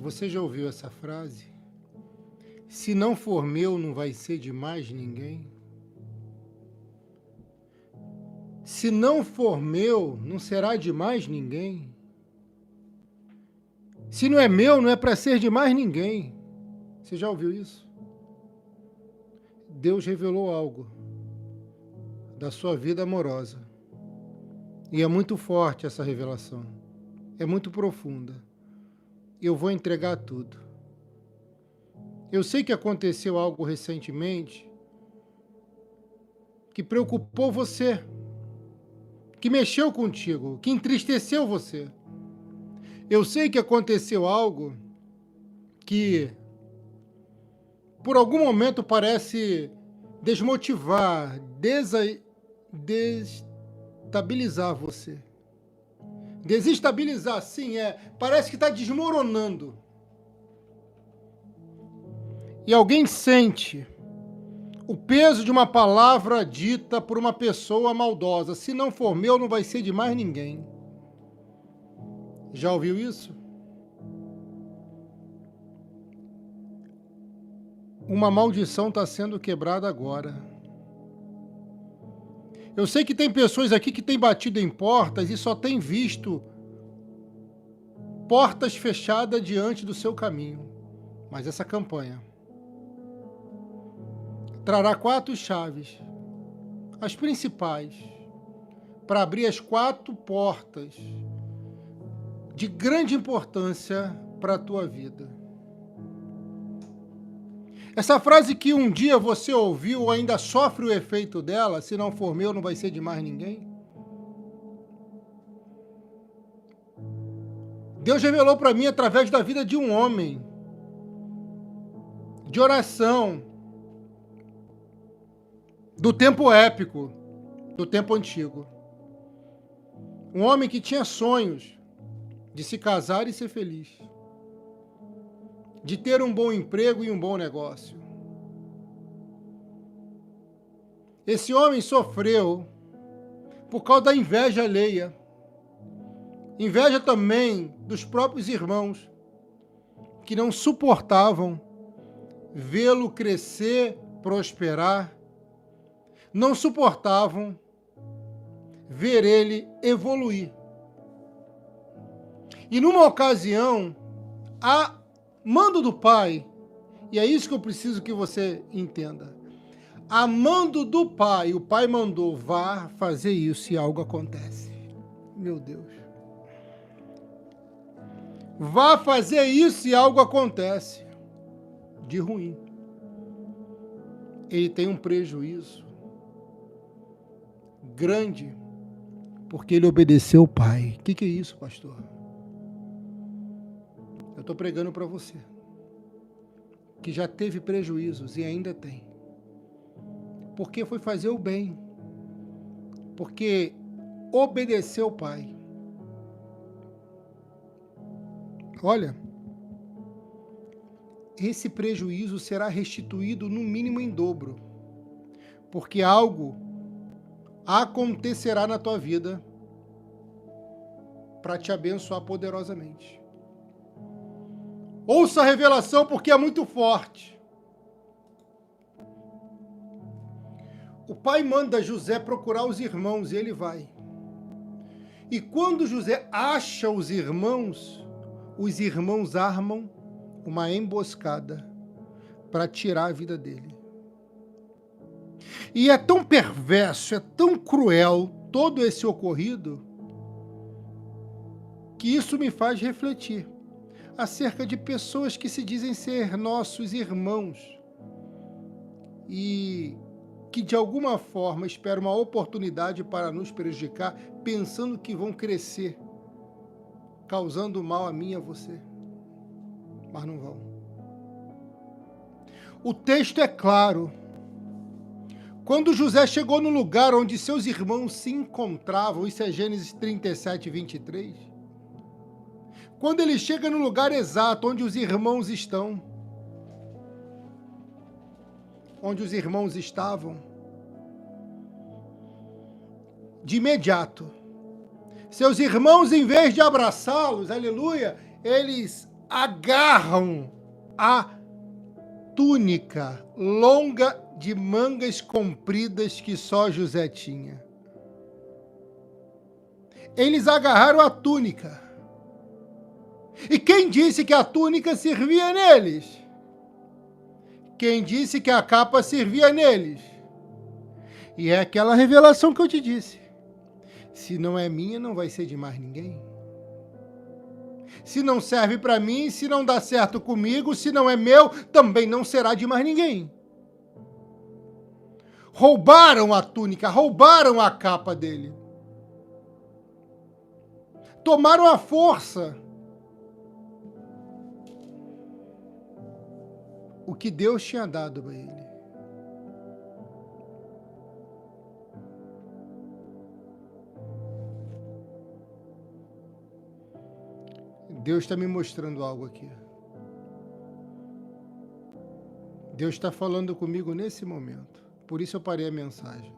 Você já ouviu essa frase? Se não for meu, não vai ser de mais ninguém. Se não for meu, não será de mais ninguém. Se não é meu, não é para ser de mais ninguém. Você já ouviu isso? Deus revelou algo da sua vida amorosa. E é muito forte essa revelação. É muito profunda. Eu vou entregar tudo. Eu sei que aconteceu algo recentemente que preocupou você, que mexeu contigo, que entristeceu você. Eu sei que aconteceu algo que, por algum momento, parece desmotivar, desestabilizar você. Desestabilizar, sim, parece que está desmoronando. E alguém sente o peso de uma palavra dita por uma pessoa maldosa. Se não for meu, não vai ser de mais ninguém. Já ouviu isso? Uma maldição está sendo quebrada agora. Eu sei que tem pessoas aqui que têm batido em portas e só têm visto portas fechadas diante do seu caminho. Mas essa campanha trará 4 chaves, as principais, para abrir as 4 portas de grande importância para a tua vida. Essa frase que um dia você ouviu ainda sofre o efeito dela, se não for meu, não vai ser de mais ninguém. Deus revelou para mim através da vida de um homem, de oração, do tempo épico, do tempo antigo. Um homem que tinha sonhos de se casar e ser feliz, de ter um bom emprego e um bom negócio. Esse homem sofreu por causa da inveja alheia, inveja também dos próprios irmãos, que não suportavam vê-lo crescer, prosperar, não suportavam ver ele evoluir. E numa ocasião, a mando do pai, e é isso que eu preciso que você entenda, a mando do pai, o pai mandou, vá fazer isso e algo acontece. Meu Deus. Vá fazer isso e algo acontece de ruim. Ele tem um prejuízo grande porque ele obedeceu o pai. O que é isso, pastor? Eu estou pregando para você que já teve prejuízos e ainda tem. Porque foi fazer o bem. Porque obedeceu o pai. Olha, esse prejuízo será restituído no mínimo em dobro. Porque algo acontecerá na tua vida para te abençoar poderosamente. Ouça a revelação porque é muito forte. O pai manda José procurar os irmãos e ele vai. E quando José acha os irmãos armam uma emboscada para tirar a vida dele. E é tão perverso, é tão cruel todo esse ocorrido, que isso me faz refletir acerca de pessoas que se dizem ser nossos irmãos e que de alguma forma esperam uma oportunidade para nos prejudicar, pensando que vão crescer, causando mal a mim e a você, mas não vão. O texto é claro. Quando José chegou no lugar onde seus irmãos se encontravam, isso é Gênesis 37, 23, quando ele chega no lugar exato onde os irmãos estão, onde os irmãos estavam, de imediato, seus irmãos, em vez de abraçá-los, aleluia, eles agarram a túnica longa de mangas compridas que só José tinha. Eles agarraram a túnica. E quem disse que a túnica servia neles? Quem disse que a capa servia neles? E é aquela revelação que eu te disse. Se não é minha, não vai ser de mais ninguém. Se não serve para mim, se não dá certo comigo, se não é meu, também não será de mais ninguém. Roubaram a túnica, roubaram a capa dele. Tomaram à força o que Deus tinha dado a ele. Deus está me mostrando algo aqui. Deus está falando comigo nesse momento. Por isso eu parei a mensagem.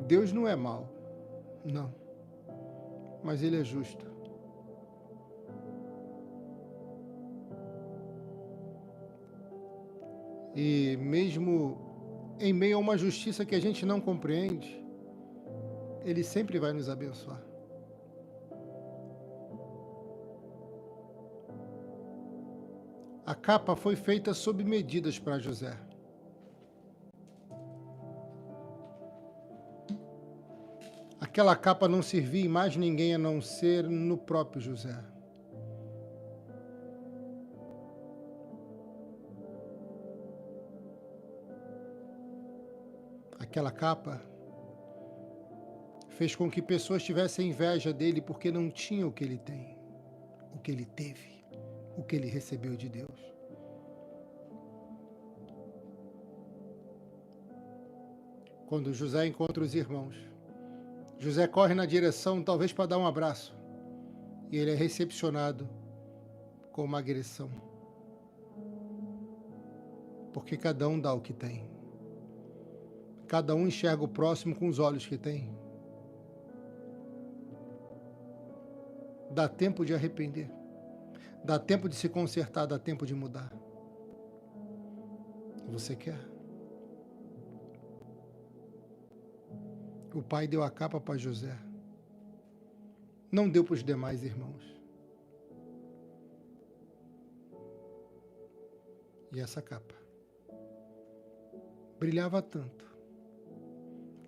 Deus não é mau, não. Mas Ele é justo. E mesmo em meio a uma justiça que a gente não compreende, Ele sempre vai nos abençoar. A capa foi feita sob medidas para José. Aquela capa não servia em mais ninguém a não ser no próprio José. Aquela capa fez com que pessoas tivessem inveja dele porque não tinham o que ele tem, o que ele teve, o que ele recebeu de Deus. Quando José encontra os irmãos, José corre na direção, talvez para dar um abraço, e ele é recepcionado com uma agressão. Porque cada um dá o que tem. Cada um enxerga o próximo com os olhos que tem. Dá tempo de arrepender. Dá tempo de se consertar, dá tempo de mudar. Você quer? O pai deu a capa para José. Não deu para os demais irmãos. E essa capa brilhava tanto.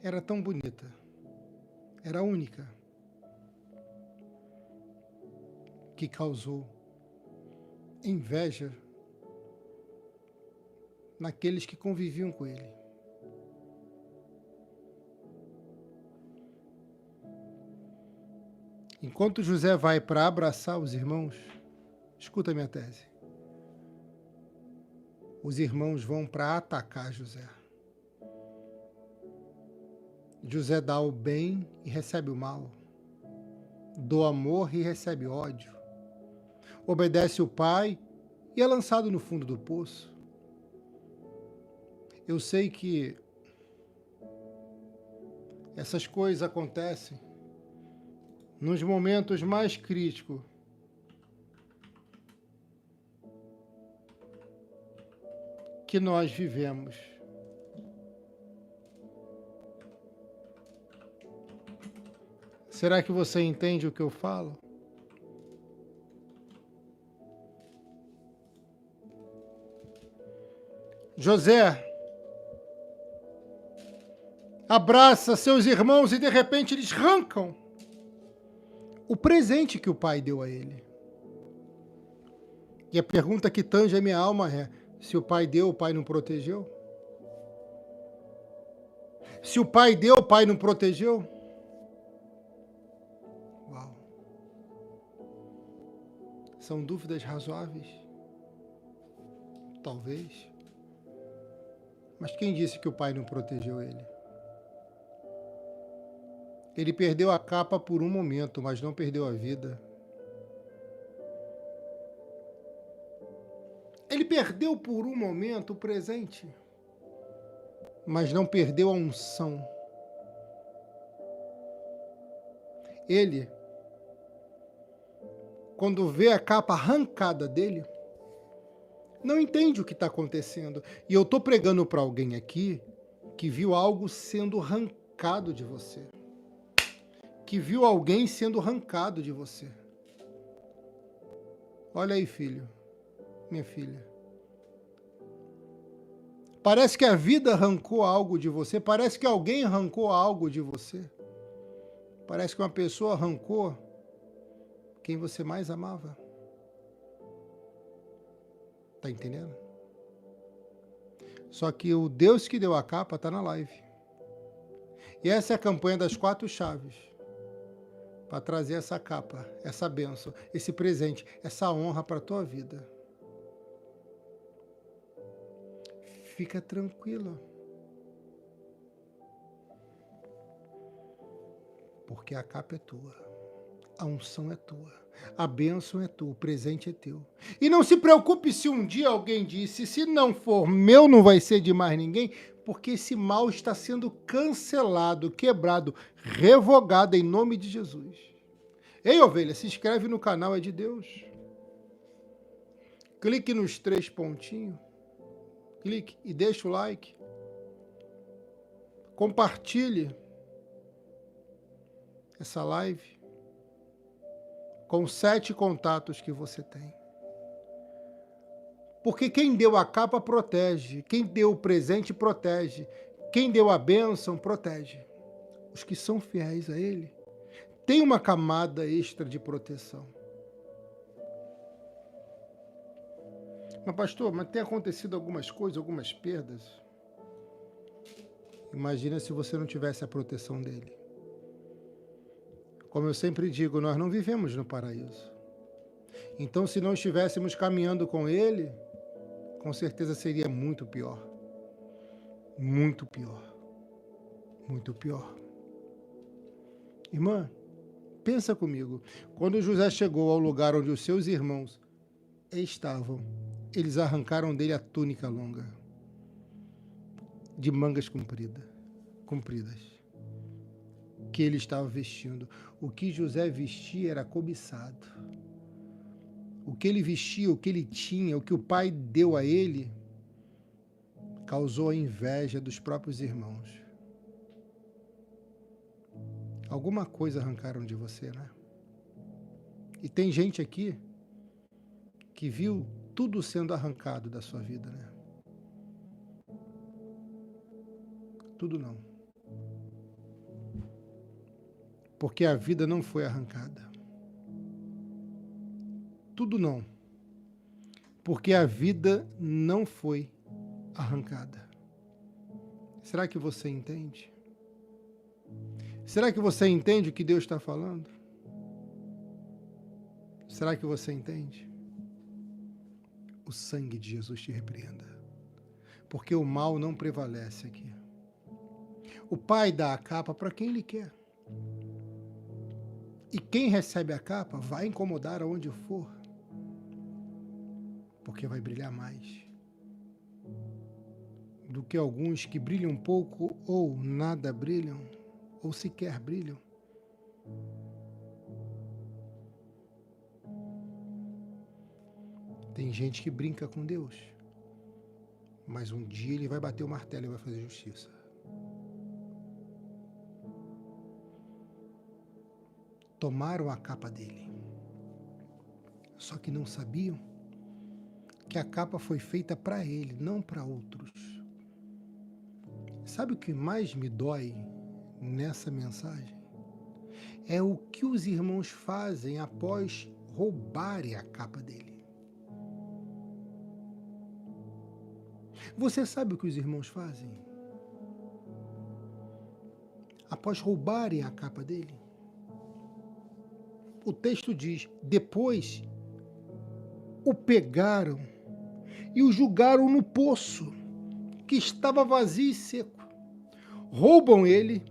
Era tão bonita. Era única. Que causou inveja naqueles que conviviam com ele. Enquanto José vai para abraçar os irmãos, escuta a minha tese. Os irmãos vão para atacar José. José dá o bem e recebe o mal. Doa amor e recebe ódio. Obedece o pai e é lançado no fundo do poço. Eu sei que essas coisas acontecem nos momentos mais críticos. Que nós vivemos. Será que você entende o que eu falo? José abraça seus irmãos e de repente eles arrancam o presente que o pai deu a ele. E a pergunta que tange a minha alma é: se o pai deu, o pai não protegeu? Se o pai deu, o pai não protegeu? Uau! São dúvidas razoáveis? Talvez. Mas quem disse que o pai não protegeu ele? Ele perdeu a capa por um momento, mas não perdeu a vida. Ele perdeu por um momento o presente, mas não perdeu a unção. Ele quando vê a capa arrancada dele, não entende o que está acontecendo. E eu estou pregando para alguém aqui que viu algo sendo arrancado de você. Que viu alguém sendo arrancado de você. Olha aí, filho, minha filha. Parece que a vida arrancou algo de você, parece que alguém arrancou algo de você. Parece que uma pessoa arrancou quem você mais amava. Tá entendendo? Só que o Deus que deu a capa está na live. E essa é a campanha das 4 chaves. Para trazer essa capa, essa bênção, esse presente, essa honra para a tua vida. Fica tranquila. Porque a capa é tua. A unção é tua. A bênção é tua. O presente é teu. E não se preocupe se um dia alguém disse, se não for meu, não vai ser de mais ninguém, porque esse mal está sendo cancelado, quebrado, revogado em nome de Jesus. Ei, ovelha, se inscreve no canal, é de Deus. Clique nos 3 pontinhos. Clique e deixa o like. Compartilhe essa live com 7 contatos que você tem. Porque quem deu a capa protege, quem deu o presente protege, quem deu a bênção protege. Os que são fiéis a Ele têm uma camada extra de proteção. Mas pastor, mas tem acontecido algumas coisas, algumas perdas. Imagina se você não tivesse a proteção dele. Como eu sempre digo, nós não vivemos no paraíso. Então, se não estivéssemos caminhando com ele, com certeza seria muito pior. Muito pior. Muito pior. Irmã, pensa comigo. Quando José chegou ao lugar onde os seus irmãos estavam, eles arrancaram dele a túnica longa, de mangas compridas, que ele estava vestindo. O que José vestia era cobiçado. O que ele vestia, o que ele tinha, o que o pai deu a ele, causou a inveja dos próprios irmãos. Alguma coisa arrancaram de você, né? E tem gente aqui que viu tudo sendo arrancado da sua vida, né? Tudo não. Porque a vida não foi arrancada. Tudo não. Porque a vida não foi arrancada. Será que você entende? Será que você entende o que Deus está falando? Será que você entende? O sangue de Jesus te repreenda. Porque o mal não prevalece aqui. O Pai dá a capa para quem Ele quer. E quem recebe a capa vai incomodar aonde for. Porque vai brilhar mais do que alguns que brilham pouco ou nada brilham, ou sequer brilham. Tem gente que brinca com Deus, mas um dia ele vai bater o martelo e vai fazer justiça. Tomaram a capa dele, só que não sabiam que a capa foi feita para ele, não para outros. Sabe o que mais me dói nessa mensagem? É o que os irmãos fazem após roubarem a capa dele. Você sabe o que os irmãos fazem? Após roubarem a capa dele? O texto diz, depois o pegaram e o jogaram no poço, que estava vazio e seco. Roubam ele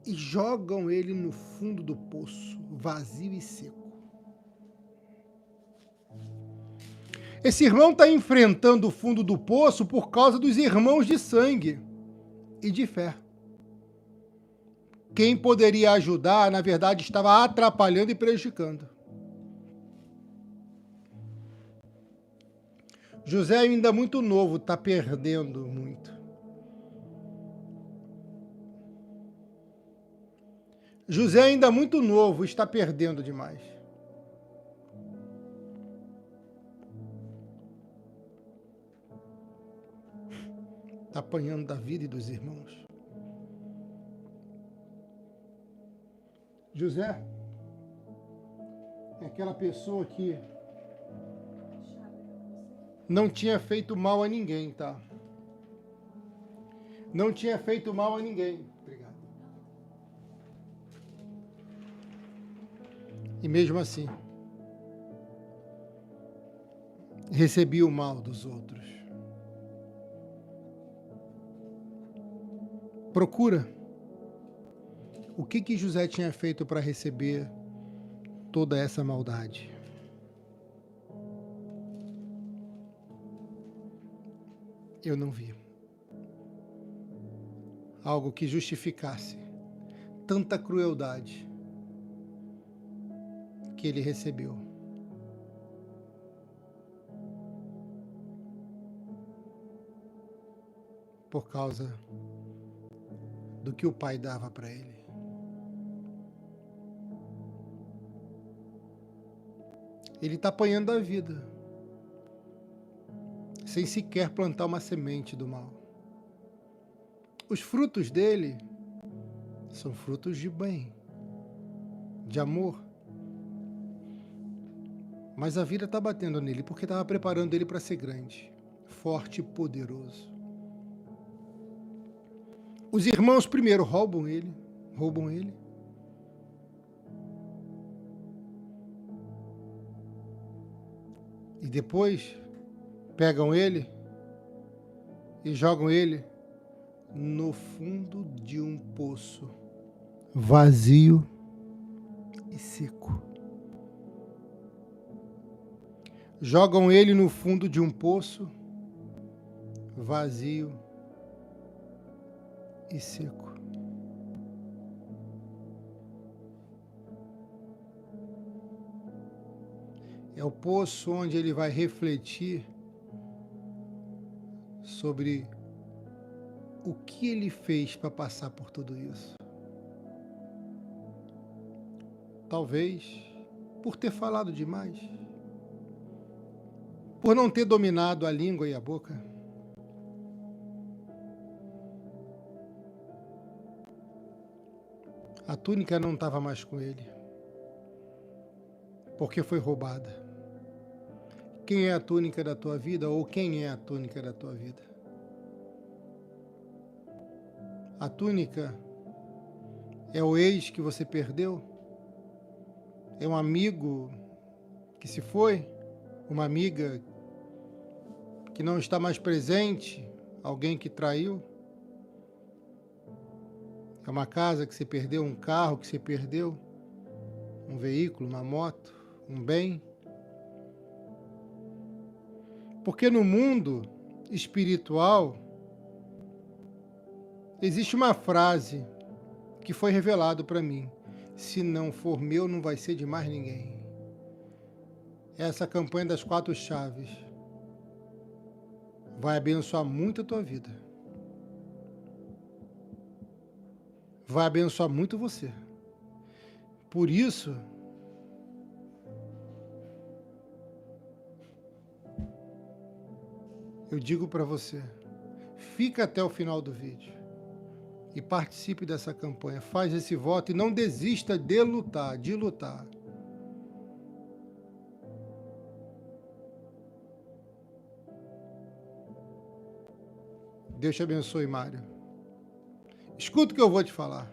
e jogam ele no fundo do poço, vazio e seco. Esse irmão está enfrentando o fundo do poço por causa dos irmãos de sangue e de fé. Quem poderia ajudar, na verdade, estava atrapalhando e prejudicando. José ainda muito novo, está perdendo muito. José ainda muito novo, está perdendo demais. Está apanhando da vida e dos irmãos. José é aquela pessoa que não tinha feito mal a ninguém, tá? Não tinha feito mal a ninguém. Obrigado. E mesmo assim, recebia o mal dos outros. Procura o que José tinha feito para receber toda essa maldade. Eu não vi algo que justificasse tanta crueldade que ele recebeu. Por causa do que o pai dava para ele. Ele está apanhando a vida, sem sequer plantar uma semente do mal. Os frutos dele são frutos de bem, de amor. Mas a vida está batendo nele, porque estava preparando ele para ser grande, forte e poderoso. Os irmãos primeiro roubam ele. E depois pegam ele e jogam ele no fundo de um poço vazio e seco. Jogam ele no fundo de um poço vazio e seco. É o poço onde ele vai refletir sobre o que ele fez para passar por tudo isso. Talvez por ter falado demais, por não ter dominado a língua e a boca. A túnica não estava mais com ele, porque foi roubada. Quem é a túnica da tua vida, ou quem é a túnica da tua vida? A túnica é o ex que você perdeu? É um amigo que se foi? Uma amiga que não está mais presente? Alguém que traiu? É uma casa que se perdeu, um carro que se perdeu, um veículo, uma moto, um bem? Porque no mundo espiritual existe uma frase que foi revelado para mim: se não for meu, não vai ser de mais ninguém. Essa campanha das 4 chaves vai abençoar muito a tua vida. Vai abençoar muito você. Por isso, eu digo para você, fica até o final do vídeo e participe dessa campanha. Faz esse voto e não desista de lutar, Deus te abençoe, Mário. Escuta o que eu vou te falar,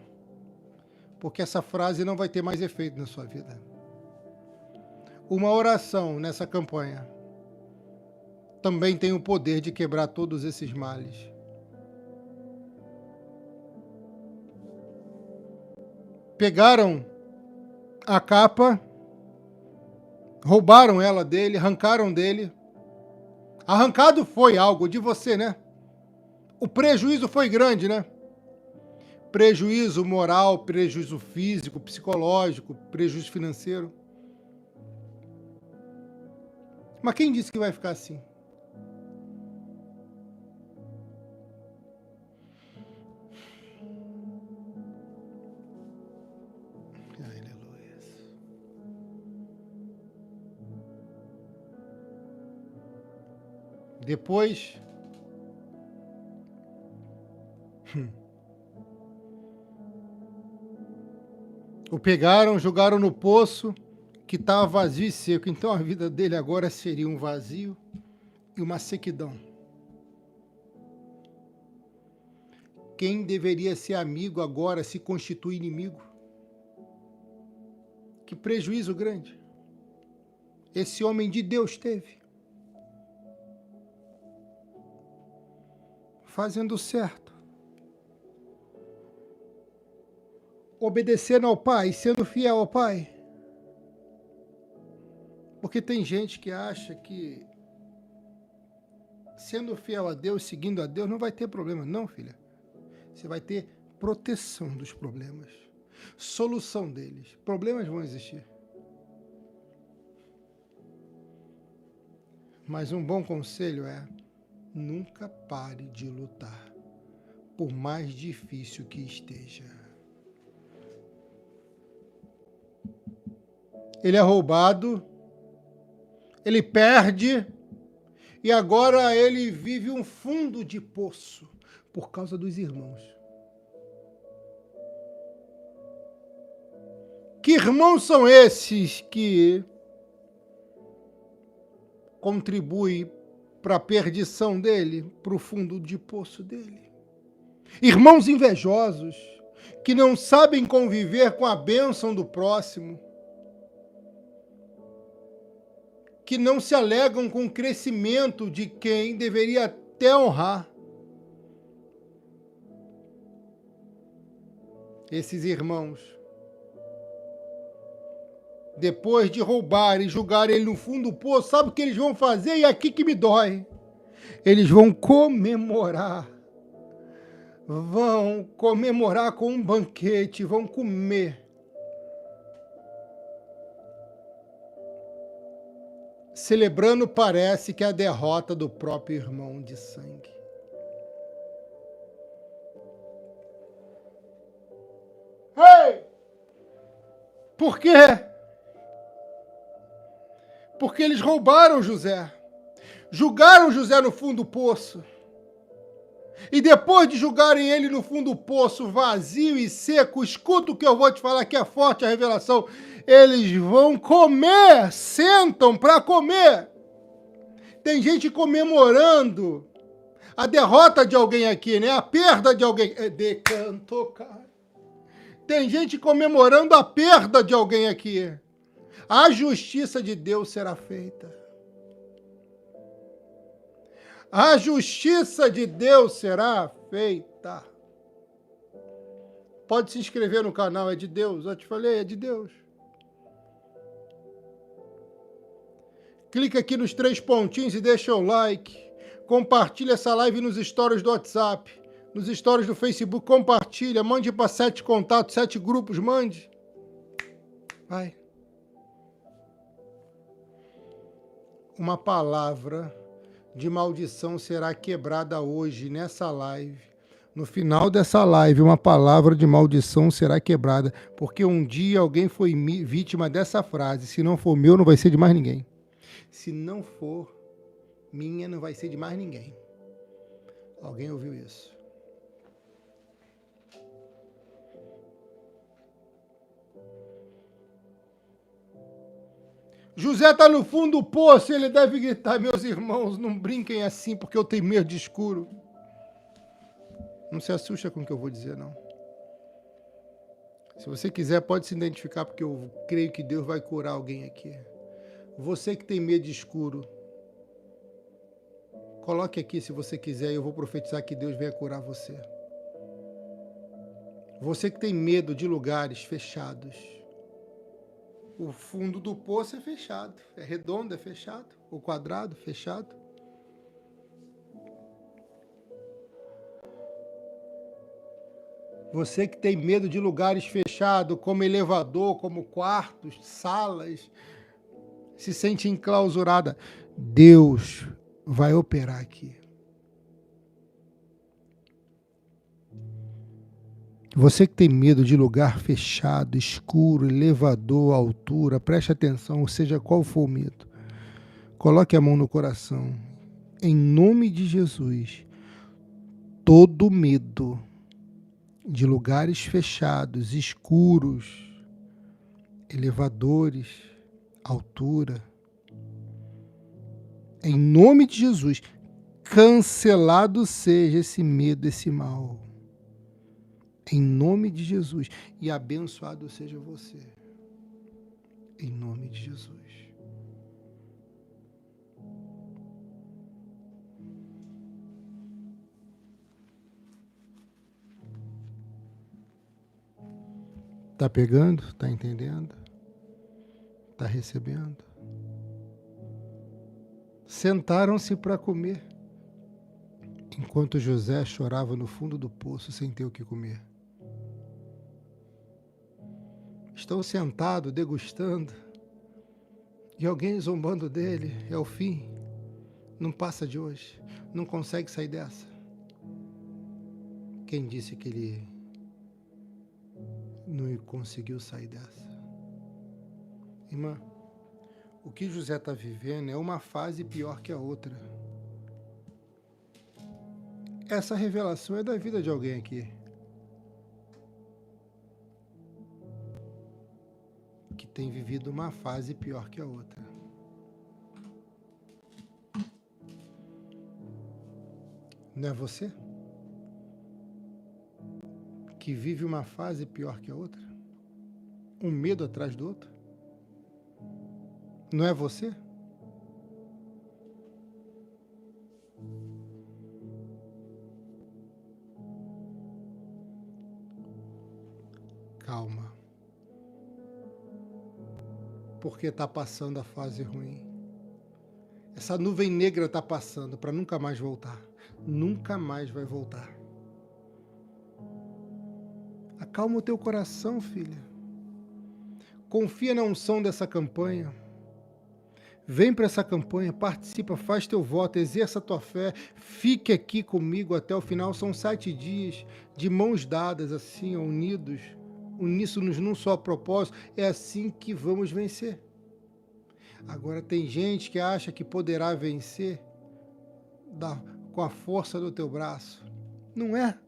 porque essa frase não vai ter mais efeito na sua vida. Uma oração nessa campanha também tem o poder de quebrar todos esses males. Pegaram a capa, roubaram ela dele, arrancaram dele. Arrancado foi algo de você, né? O prejuízo foi grande, né? Prejuízo moral, prejuízo físico, psicológico, prejuízo financeiro. Mas quem disse que vai ficar assim? Depois, o pegaram, jogaram no poço que estava vazio e seco. Então a vida dele agora seria um vazio e uma sequidão. Quem deveria ser amigo agora se constitui inimigo. Que prejuízo grande esse homem de Deus teve. Fazendo certo. Obedecendo ao Pai, sendo fiel ao Pai. Porque tem gente que acha que sendo fiel a Deus, seguindo a Deus, não vai ter problema. Não, filha. Você vai ter proteção dos problemas. Solução deles. Problemas vão existir. Mas um bom conselho é: nunca pare de lutar, por mais difícil que esteja. Ele é roubado, ele perde, e agora ele vive um fundo de poço por causa dos irmãos. Que irmãos são esses que contribuem para a perdição dele, para o fundo de poço dele? Irmãos invejosos, que não sabem conviver com a bênção do próximo, que não se alegram com o crescimento de quem deveria até honrar. Esses irmãos, depois de roubar e jogar ele no fundo do poço, sabe o que eles vão fazer? E aqui que me dói. Eles vão comemorar. Vão comemorar com um banquete, vão comer. Celebrando, parece que a derrota do próprio irmão de sangue. Ei! Por quê? Porque eles roubaram José. Jogaram José no fundo do poço. E depois de jogarem ele no fundo do poço, vazio e seco, escuta o que eu vou te falar, que é forte a revelação. Eles vão comer, sentam para comer. Tem gente comemorando a derrota de alguém aqui, né? A perda de alguém. Decanto, cara. Tem gente comemorando a perda de alguém aqui. A justiça de Deus será feita. A justiça de Deus será feita. Pode se inscrever no canal, é de Deus. Eu te falei, é de Deus. Clica aqui nos 3 pontinhos e deixa o like. Compartilha essa live nos stories do WhatsApp, nos stories do Facebook. Compartilha, mande para 7 contatos, 7 grupos, mande. Vai. Uma palavra de maldição será quebrada hoje, nessa live. No final dessa live, uma palavra de maldição será quebrada, porque um dia alguém foi vítima dessa frase. Se não for meu, não vai ser de mais ninguém. Se não for minha, não vai ser de mais ninguém. Alguém ouviu isso? José está no fundo do poço, ele deve gritar: meus irmãos, não brinquem assim, porque eu tenho medo de escuro. Não se assusta com o que eu vou dizer, não. Se você quiser, pode se identificar, porque eu creio que Deus vai curar alguém aqui. Você que tem medo de escuro, coloque aqui se você quiser, e eu vou profetizar que Deus venha curar você. Você que tem medo de lugares fechados, o fundo do poço é fechado, é redondo, é fechado, o quadrado, fechado. Você que tem medo de lugares fechados, como elevador, como quartos, salas, se sente enclausurada, Deus vai operar aqui. Você que tem medo de lugar fechado, escuro, elevador, altura, preste atenção, seja qual for o medo. Coloque a mão no coração Em nome de Jesus, todo medo de lugares fechados, escuros, elevadores, altura, em nome de Jesus, cancelado seja esse medo, esse mal. Em nome de Jesus. E abençoado seja você. Em nome de Jesus. Tá pegando? Tá entendendo? Tá recebendo? Sentaram-se para comer, enquanto José chorava no fundo do poço sem ter o que comer. Estão sentados, degustando, e alguém zombando dele. É o fim. Não passa de hoje. Não consegue sair dessa. Quem disse que ele não conseguiu sair dessa? Irmã, o que José está vivendo é uma fase pior que a outra. Essa revelação é da vida de alguém aqui. Que tem vivido uma fase pior que a outra. Não é você? Que vive uma fase pior que a outra? Um medo atrás do outro? Não é você? Calma. Porque está passando a fase ruim. Essa nuvem negra está passando para nunca mais voltar. Nunca mais vai voltar. Acalma o teu coração, filha. Confia na unção dessa campanha. Vem para essa campanha, participa, faz teu voto, exerça a tua fé, fique aqui comigo até o final. São 7 dias de mãos dadas, assim, unidos, uníssonos num só propósito. É assim que vamos vencer. Agora tem gente que acha que poderá vencer com a força do teu braço. Não é.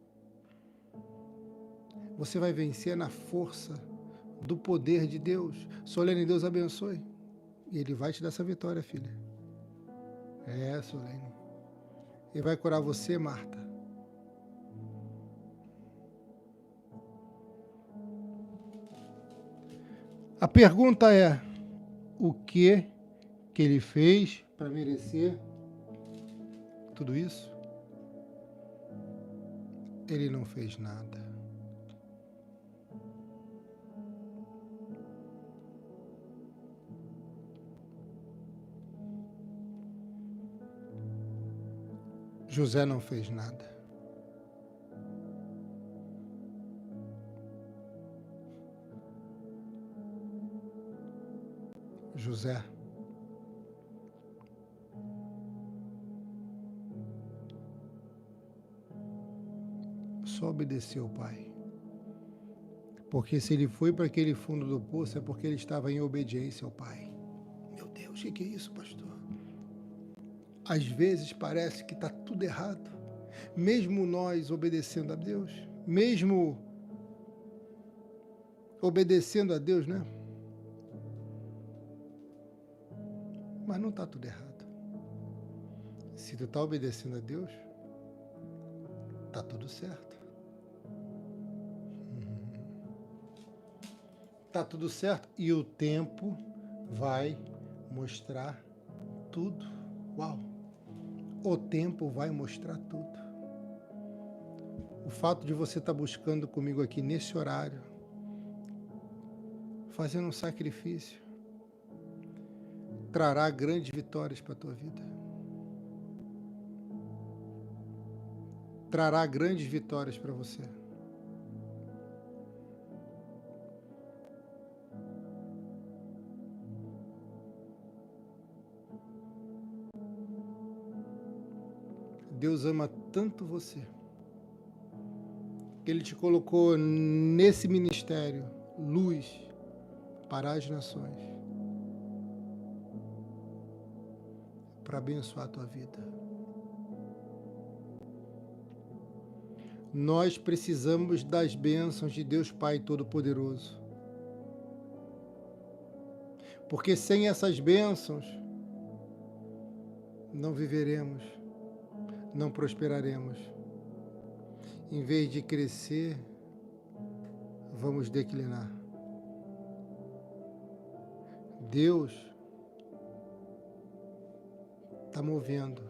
Você vai vencer na força do poder de Deus. Solene, Deus abençoe. E Ele vai te dar essa vitória, filha. É, Solene. Ele vai curar você, Marta. A pergunta é, o que Ele fez para merecer tudo isso? Ele não fez nada. José não fez nada. José só obedeceu o pai. Porque se ele foi para aquele fundo do poço, é porque ele estava em obediência ao pai. Meu Deus, o que é isso, pastor? Às vezes parece que está tudo errado. Mesmo nós obedecendo a Deus, mesmo obedecendo a Deus, né? Mas não está tudo errado. Se tu está obedecendo a Deus, está tudo certo. Está tudo certo e o tempo vai mostrar tudo. Uau! O tempo vai mostrar tudo. O fato de você estar buscando comigo aqui nesse horário, fazendo um sacrifício, trará grandes vitórias para a tua vida. Trará grandes vitórias para você. Deus ama tanto você, que Ele te colocou nesse ministério, luz para as nações, para abençoar a tua vida. Nós precisamos das bênçãos de Deus Pai Todo-Poderoso. Porque sem essas bênçãos, não viveremos, não prosperaremos. Em vez de crescer, vamos declinar. Deus está movendo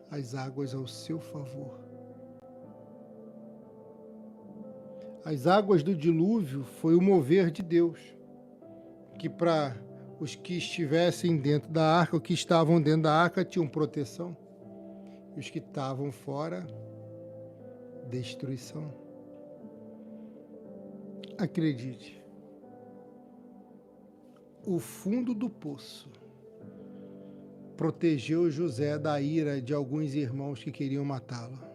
as águas ao seu favor. As águas do dilúvio foi o mover de Deus, que para os que estivessem dentro da arca, os que estavam dentro da arca tinham proteção, e os que estavam fora, destruição. Acredite, o fundo do poço protegeu José da ira de alguns irmãos que queriam matá-lo.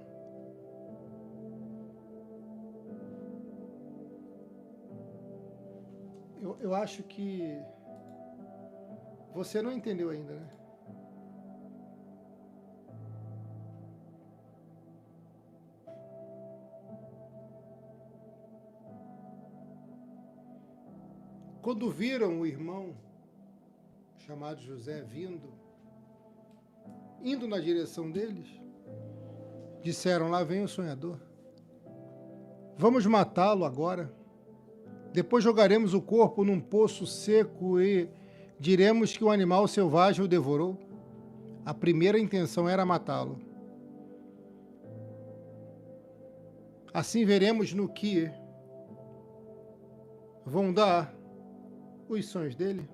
Eu acho que você não entendeu ainda, né? Quando viram o irmão chamado José indo na direção deles, disseram: lá vem o sonhador. Vamos matá-lo agora. Depois jogaremos o corpo num poço seco e diremos que o animal selvagem o devorou. A primeira intenção era matá-lo. Assim veremos no que vão dar os sonhos dele.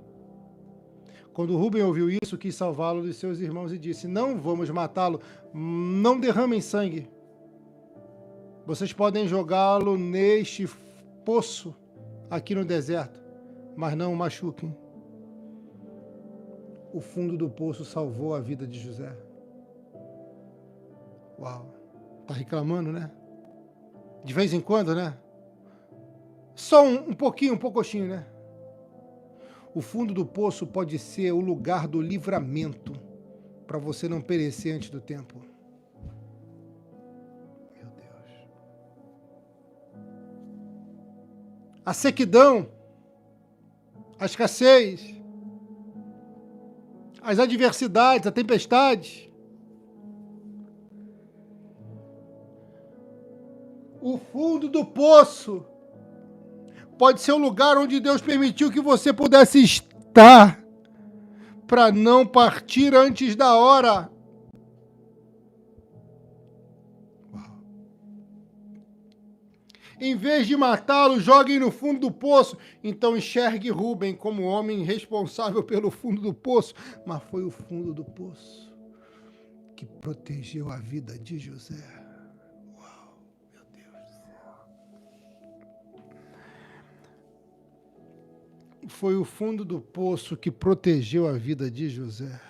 Quando Rúben ouviu isso, quis salvá-lo dos seus irmãos e disse: não vamos matá-lo, não derramem sangue. Vocês podem jogá-lo neste poço aqui no deserto, mas não o machuquem. O fundo do poço salvou a vida de José. Uau! Tá reclamando, né? De vez em quando, né? Só um pouquinho, um pouquinho, né? O fundo do poço pode ser o lugar do livramento para você não perecer antes do tempo. Meu Deus. A sequidão, a escassez, as adversidades, a tempestade. O fundo do poço pode ser o lugar onde Deus permitiu que você pudesse estar para não partir antes da hora. Em vez de matá-lo, joguem no fundo do poço. Então enxergue Rúben como homem responsável pelo fundo do poço. Mas foi o fundo do poço que protegeu a vida de José. Uau, meu Deus do céu. Foi o fundo do poço que protegeu a vida de José.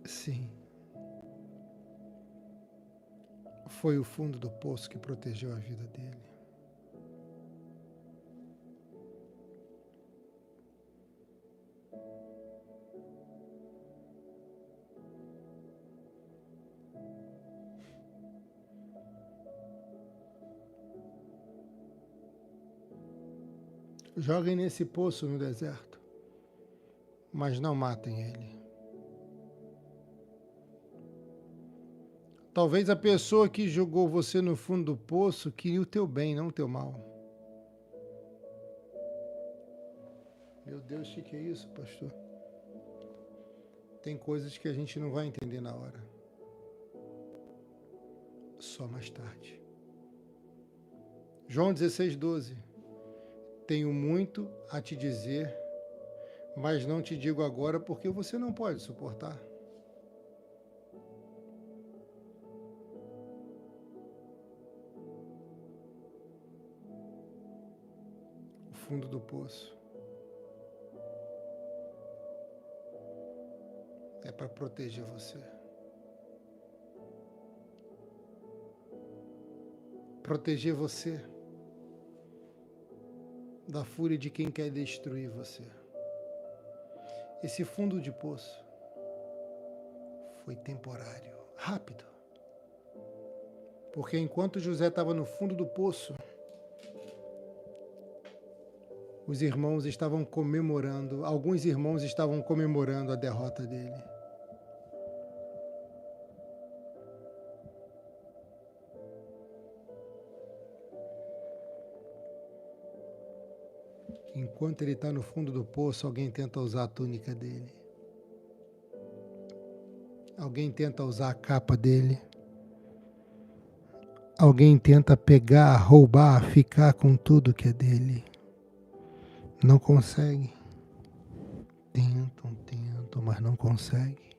Sim. Foi o fundo do poço que protegeu a vida dele. Joguem nesse poço no deserto, mas não matem ele. Talvez a pessoa que jogou você no fundo do poço queria o teu bem, não o teu mal. Meu Deus, o que é isso, pastor? Tem coisas que a gente não vai entender na hora. Só mais tarde. João 16:12. Tenho muito a te dizer, mas não te digo agora porque você não pode suportar. O fundo do poço é para proteger você. Proteger você da fúria de quem quer destruir você. Esse fundo de poço foi temporário. Rápido. Porque enquanto José estava no fundo do poço, os irmãos estavam comemorando, alguns irmãos estavam comemorando a derrota dele. Enquanto ele está no fundo do poço, alguém tenta usar a túnica dele. Alguém tenta usar a capa dele. Alguém tenta pegar, roubar, ficar com tudo que é dele. Não consegue. Tentam, mas não consegue.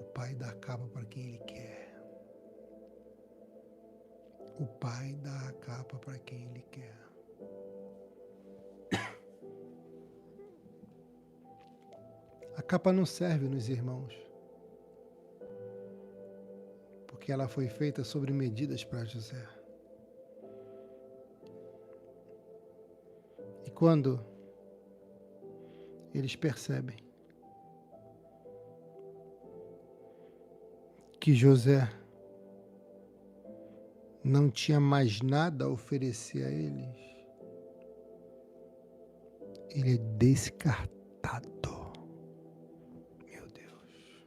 O Pai dá a capa para quem Ele quer. O Pai dá a capa para quem Ele quer. A capa não serve nos irmãos, porque ela foi feita sobre medidas para José. E quando eles percebem que José não tinha mais nada a oferecer a eles, ele é descartado. Meu Deus.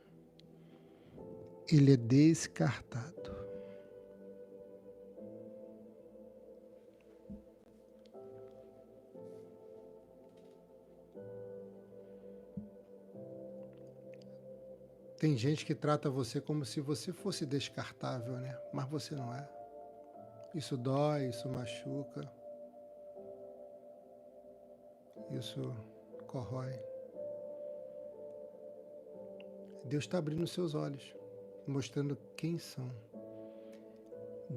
Ele é descartado. Tem gente que trata você como se você fosse descartável, né? Mas você não é. Isso dói, isso machuca. Isso corrói. Deus está abrindo seus olhos, mostrando quem são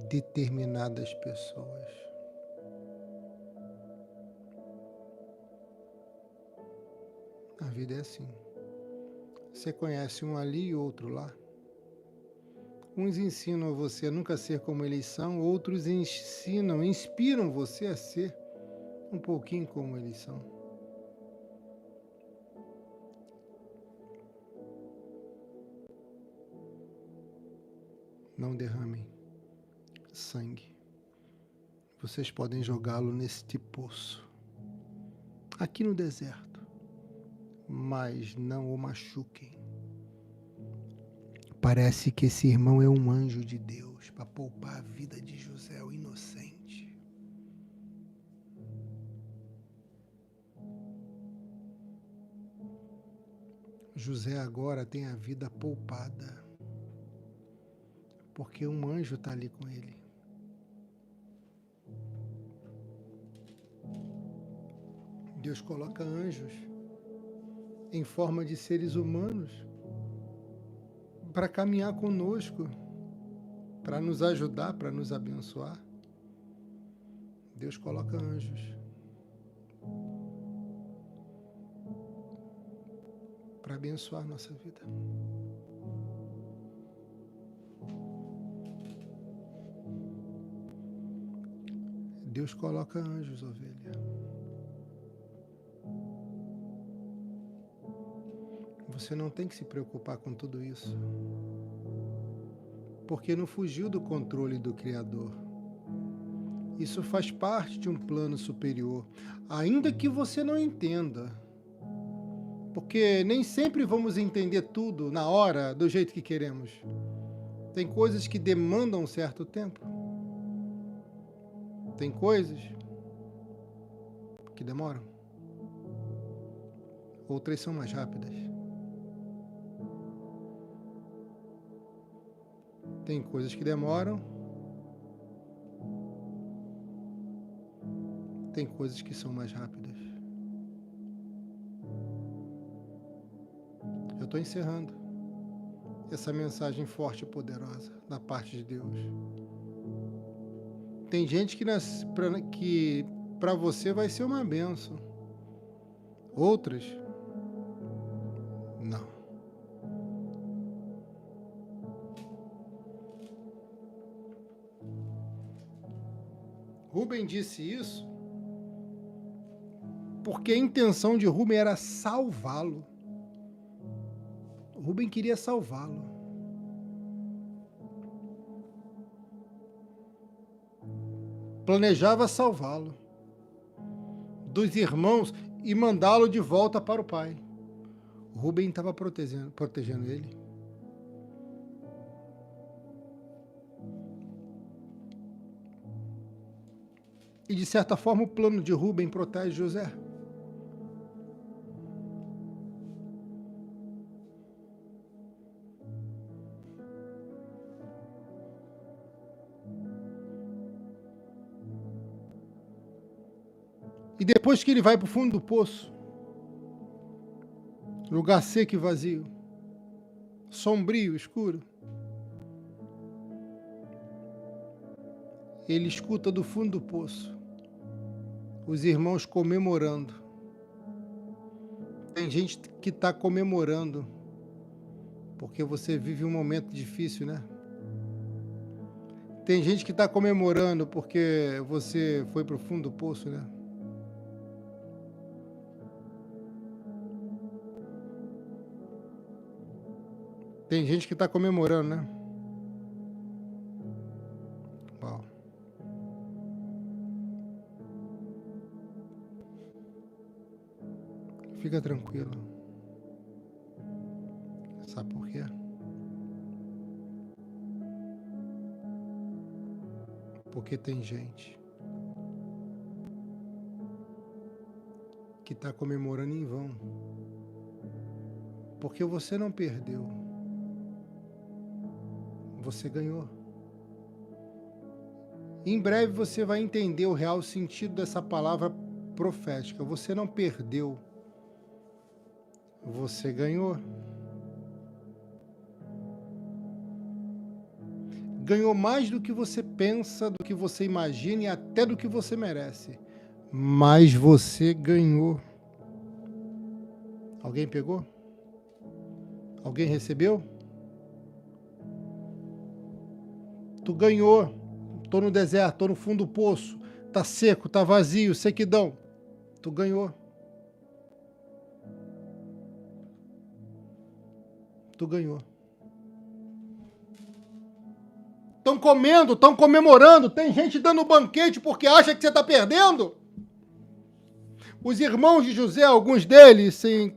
determinadas pessoas. A vida é assim. Você conhece um ali e outro lá. Uns ensinam você a nunca ser como eles são, outros inspiram você a ser um pouquinho como eles são. Não derramem sangue. Vocês podem jogá-lo neste poço, aqui no deserto, mas não o machuquem. Parece que esse irmão é um anjo de Deus para poupar a vida de José, o inocente. José agora tem a vida poupada, porque um anjo está ali com ele. Deus coloca anjos em forma de seres humanos para caminhar conosco, para nos ajudar, para nos abençoar. Deus coloca anjos para abençoar nossa vida. Deus coloca anjos, ovelha. Você não tem que se preocupar com tudo isso, porque não fugiu do controle do Criador. Isso faz parte de um plano superior, ainda que você não entenda, porque nem sempre vamos entender tudo na hora, do jeito que queremos. Tem coisas que demandam um certo tempo. Tem coisas que demoram. Outras são mais rápidas. Tem coisas que demoram. Tem coisas que são mais rápidas. Eu estou encerrando essa mensagem forte e poderosa da parte de Deus. Tem gente que para você vai ser uma bênção. Outras, não. Rubem disse isso porque a intenção de Rubem era salvá-lo. Rubem queria salvá-lo. planejava salvá-lo dos irmãos e mandá-lo de volta para o pai. Rúben estava protegendo ele. E, de certa forma, o plano de Rúben protege José. E depois que ele vai para o fundo do poço, lugar seco e vazio, sombrio, escuro, ele escuta do fundo do poço os irmãos comemorando. Tem gente que está comemorando porque você vive um momento difícil, né? Tem gente que está comemorando porque você foi para o fundo do poço, né? Tem gente que está comemorando, né? Uau. Fica tranquilo. Sabe por quê? Porque tem gente que está comemorando em vão. Porque você não perdeu. Você ganhou. Em breve você vai entender o real sentido dessa palavra profética. Você não perdeu. Você ganhou. Ganhou mais do que você pensa, do que você imagina e até do que você merece. Mas você ganhou. Alguém pegou? Alguém recebeu? Tu ganhou. Tô no deserto, tô no fundo do poço. Tá seco, tá vazio, sequidão. Tu ganhou. Tu ganhou. Estão comendo, estão comemorando. Tem gente dando banquete porque acha que você está perdendo. Os irmãos de José, alguns deles, sem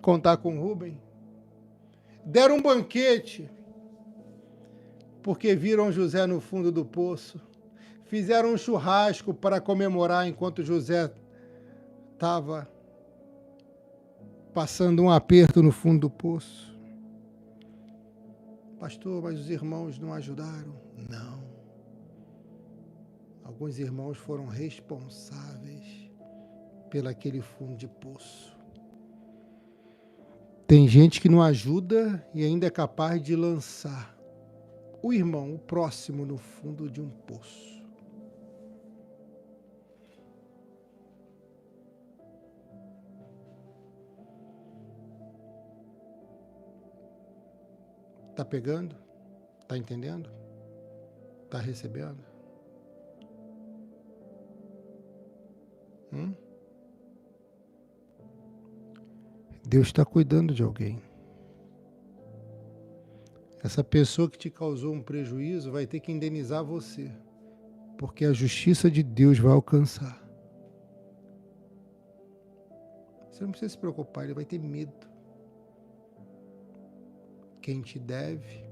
contar com Rúben, deram um banquete porque viram José no fundo do poço. Fizeram um churrasco para comemorar enquanto José estava passando um aperto no fundo do poço. Pastor, mas os irmãos não ajudaram? Não. Alguns irmãos foram responsáveis pelaquele fundo de poço. Tem gente que não ajuda e ainda é capaz de lançar o irmão, o próximo, no fundo de um poço. Tá pegando? Tá entendendo? Tá recebendo? Deus está cuidando de alguém. Essa pessoa que te causou um prejuízo vai ter que indenizar você, porque a justiça de Deus vai alcançar. Você não precisa se preocupar, ele vai ter medo. Quem te deve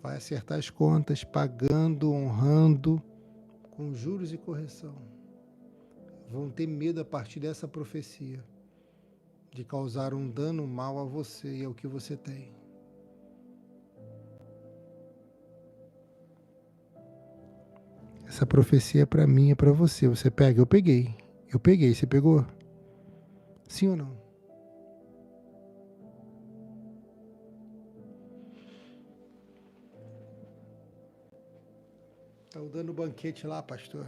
vai acertar as contas, pagando, honrando, com juros e correção. Vão ter medo a partir dessa profecia de causar um dano mal a você e ao que você tem. Essa profecia é para mim, é para você. Você pega, eu peguei. Eu peguei, você pegou? Sim ou não? Estão dando banquete lá, pastor.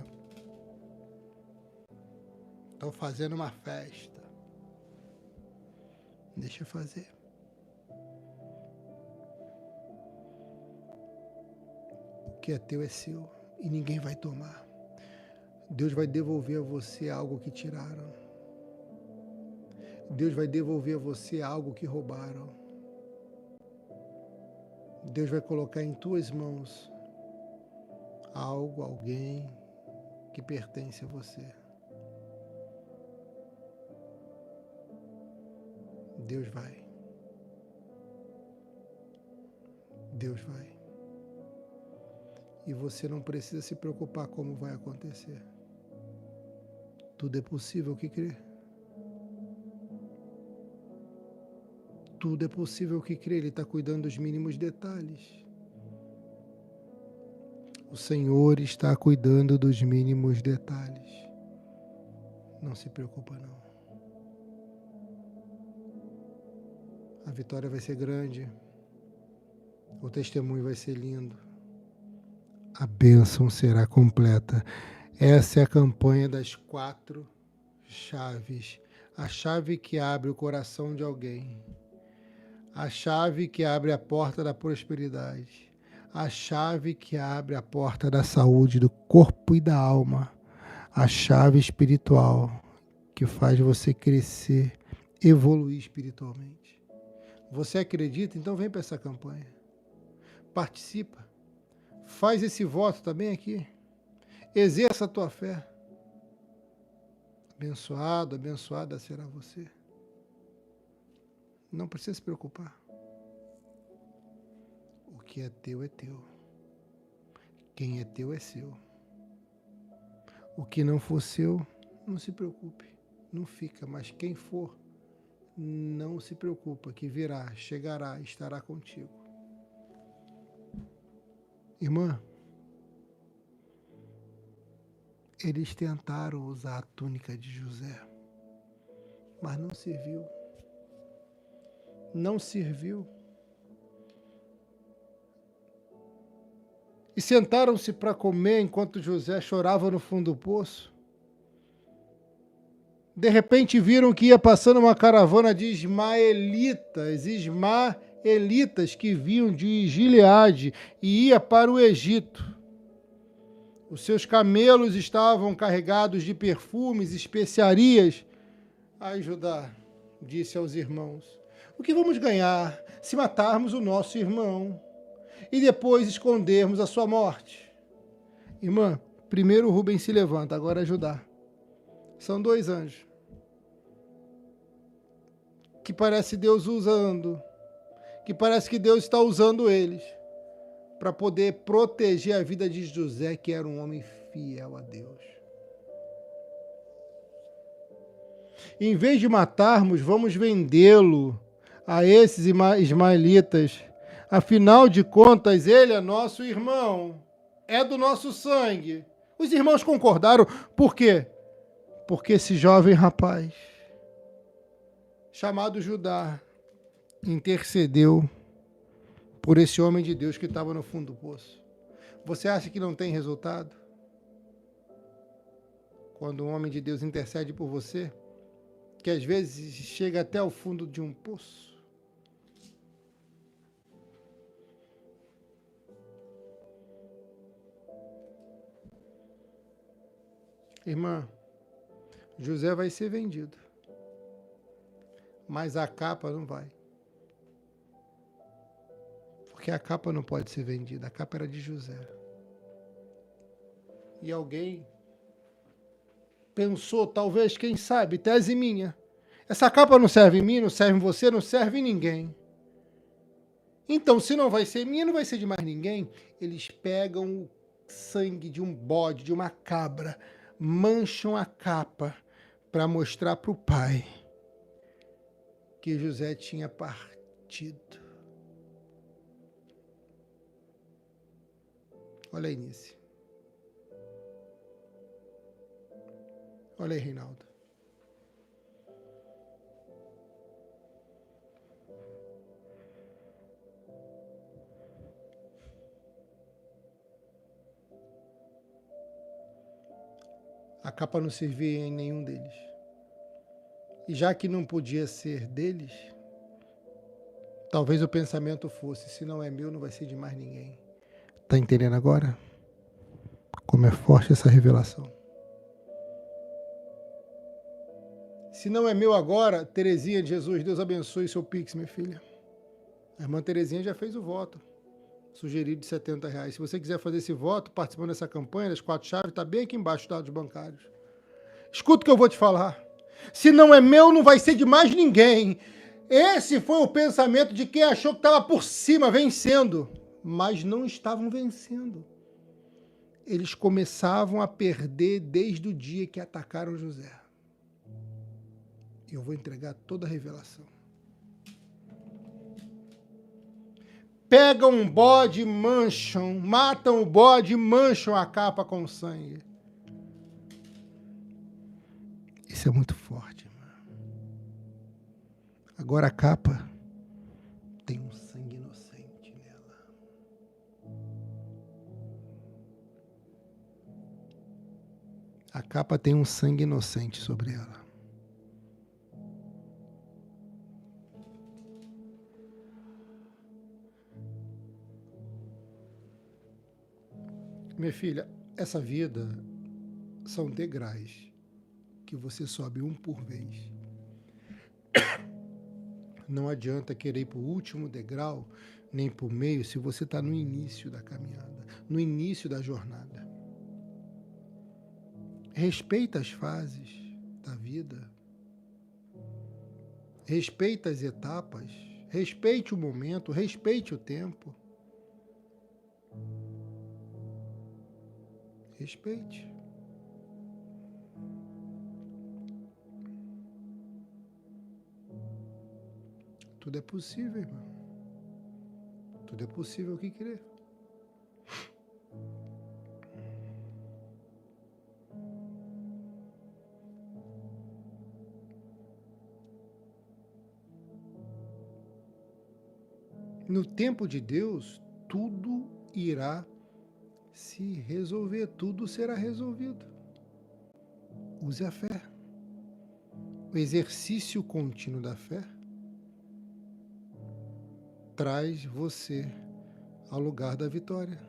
Estão fazendo uma festa. Deixa eu fazer. O que é teu é seu e ninguém vai tomar. Deus vai devolver a você algo que tiraram. Deus vai devolver a você algo que roubaram. Deus vai colocar em tuas mãos algo, alguém que pertence a você. Deus vai. Deus vai. E você não precisa se preocupar como vai acontecer. Tudo é possível que crê. Tudo é possível que crê. Ele está cuidando dos mínimos detalhes. O Senhor está cuidando dos mínimos detalhes. Não se preocupa, não. A vitória vai ser grande. O testemunho vai ser lindo. A bênção será completa. Essa é a campanha das 4 chaves. A chave que abre o coração de alguém. A chave que abre a porta da prosperidade. A chave que abre a porta da saúde do corpo e da alma. A chave espiritual que faz você crescer, evoluir espiritualmente. Você acredita? Então vem para essa campanha. Participa. Faz esse voto também aqui. Exerça a tua fé. Abençoado, abençoada será você. Não precisa se preocupar. O que é teu é teu. Quem é teu é seu. O que não for seu, não se preocupe. Não fica, mas quem for, não se preocupa, que virá, chegará, estará contigo. Irmã, eles tentaram usar a túnica de José, mas não serviu. Não serviu. E sentaram-se para comer enquanto José chorava no fundo do poço. De repente viram que ia passando uma caravana de ismaelitas que vinham de Gileade e ia para o Egito. Os seus camelos estavam carregados de perfumes, especiarias. Ai, Judá, disse aos irmãos, o que vamos ganhar se matarmos o nosso irmão e depois escondermos a sua morte? Irmã, primeiro Rubem se levanta, agora é Judá. São 2 anjos que parece Deus usando, que parece que Deus está usando eles para poder proteger a vida de José, que era um homem fiel a Deus. Em vez de matarmos, vamos vendê-lo a esses ismaelitas. Afinal de contas, ele é nosso irmão, é do nosso sangue. Os irmãos concordaram. Por quê? Porque esse jovem rapaz, chamado Judá, intercedeu por esse homem de Deus que estava no fundo do poço. Você acha que não tem resultado? Quando um homem de Deus intercede por você, que às vezes chega até o fundo de um poço. Irmã, José vai ser vendido, mas a capa não vai. Porque a capa não pode ser vendida, a capa era de José. E alguém pensou, talvez, quem sabe, tese minha, essa capa não serve em mim, não serve em você, não serve em ninguém. Então, se não vai ser minha, não vai ser de mais ninguém. Eles pegam o sangue de um bode, de uma cabra, mancham a capa para mostrar para o pai que José tinha partido. Olha aí, Nice. Olha aí, Reinaldo. A capa não servia em nenhum deles. E já que não podia ser deles, talvez o pensamento fosse, se não é meu, não vai ser de mais ninguém. Tá entendendo agora? Como é forte essa revelação. Se não é meu agora, Terezinha de Jesus, Deus abençoe seu Pix, minha filha. A irmã Terezinha já fez o voto. sugerido de R$ 70. Se você quiser fazer esse voto, participando dessa campanha, das 4 chaves, está bem aqui embaixo, dados bancários. Escuta o que eu vou te falar. Se não é meu, não vai ser de mais ninguém. Esse foi o pensamento de quem achou que estava por cima, vencendo. Mas não estavam vencendo. Eles começavam a perder desde o dia que atacaram José. Eu vou entregar toda a revelação. Pegam um bode, mancham, matam o bode e mancham a capa com sangue. Isso é muito forte, irmão. Agora a capa tem um sangue inocente nela. A capa tem um sangue inocente sobre ela. Minha filha, essa vida são degraus que você sobe um por vez. Não adianta querer ir para o último degrau, nem para o meio, se você está no início da caminhada, no início da jornada. Respeita as fases da vida. Respeita as etapas. Respeite o momento, respeite o tempo. Respeite. Tudo é possível, irmão. Tudo é possível que crer. No tempo de Deus, tudo irá se resolver, tudo será resolvido. Use a fé. O exercício contínuo da fé traz você ao lugar da vitória.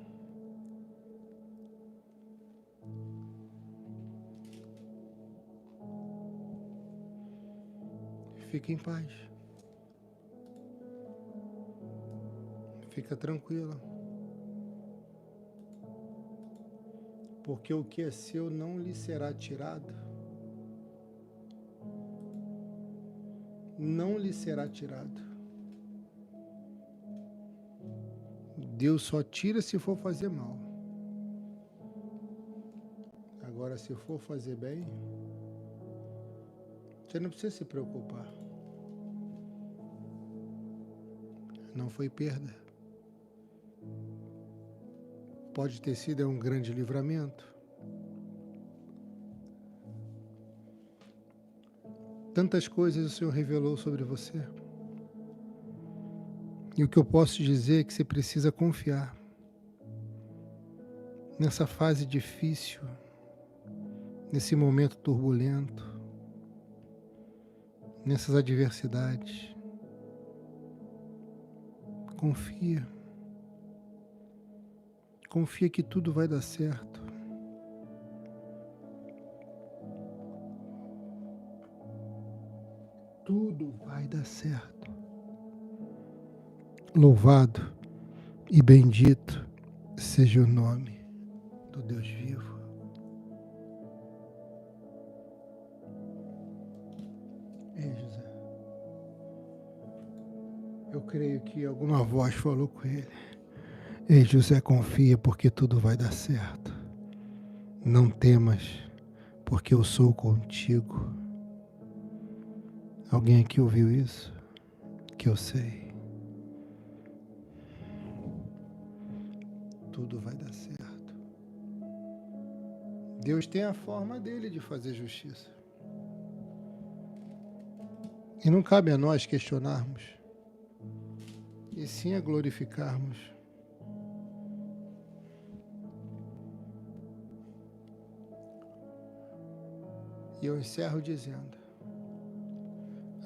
Fique em paz. Fica tranquila. Porque o que é seu não lhe será tirado. Não lhe será tirado. Deus só tira se for fazer mal. Agora, se for fazer bem, você não precisa se preocupar. Não foi perda. Pode ter sido um grande livramento. Tantas coisas o Senhor revelou sobre você. E o que eu posso te dizer é que você precisa confiar. Nessa fase difícil, nesse momento turbulento, nessas adversidades. Confia. Confia que tudo vai dar certo. Tudo vai dar certo. Louvado e bendito seja o nome do Deus vivo. Ei, José. Eu creio que alguma voz falou com ele. Ei, José, confia porque tudo vai dar certo. Não temas, porque eu sou contigo. Alguém aqui ouviu isso? Que eu sei. Tudo vai dar certo. Deus tem a forma dele de fazer justiça. E não cabe a nós questionarmos, e sim a glorificarmos. E eu encerro dizendo: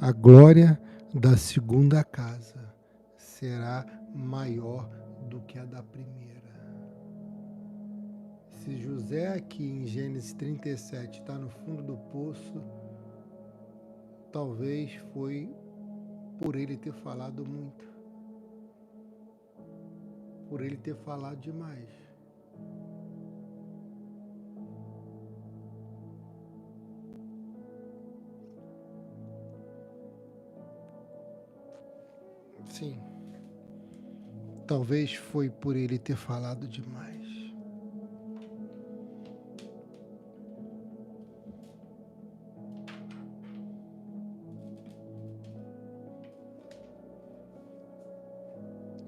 a glória da segunda casa será maior do que a da primeira. Se José aqui em Gênesis 37 está no fundo do poço, talvez foi por ele ter falado muito. por ele ter falado demais. Sim, talvez foi por ele ter falado demais.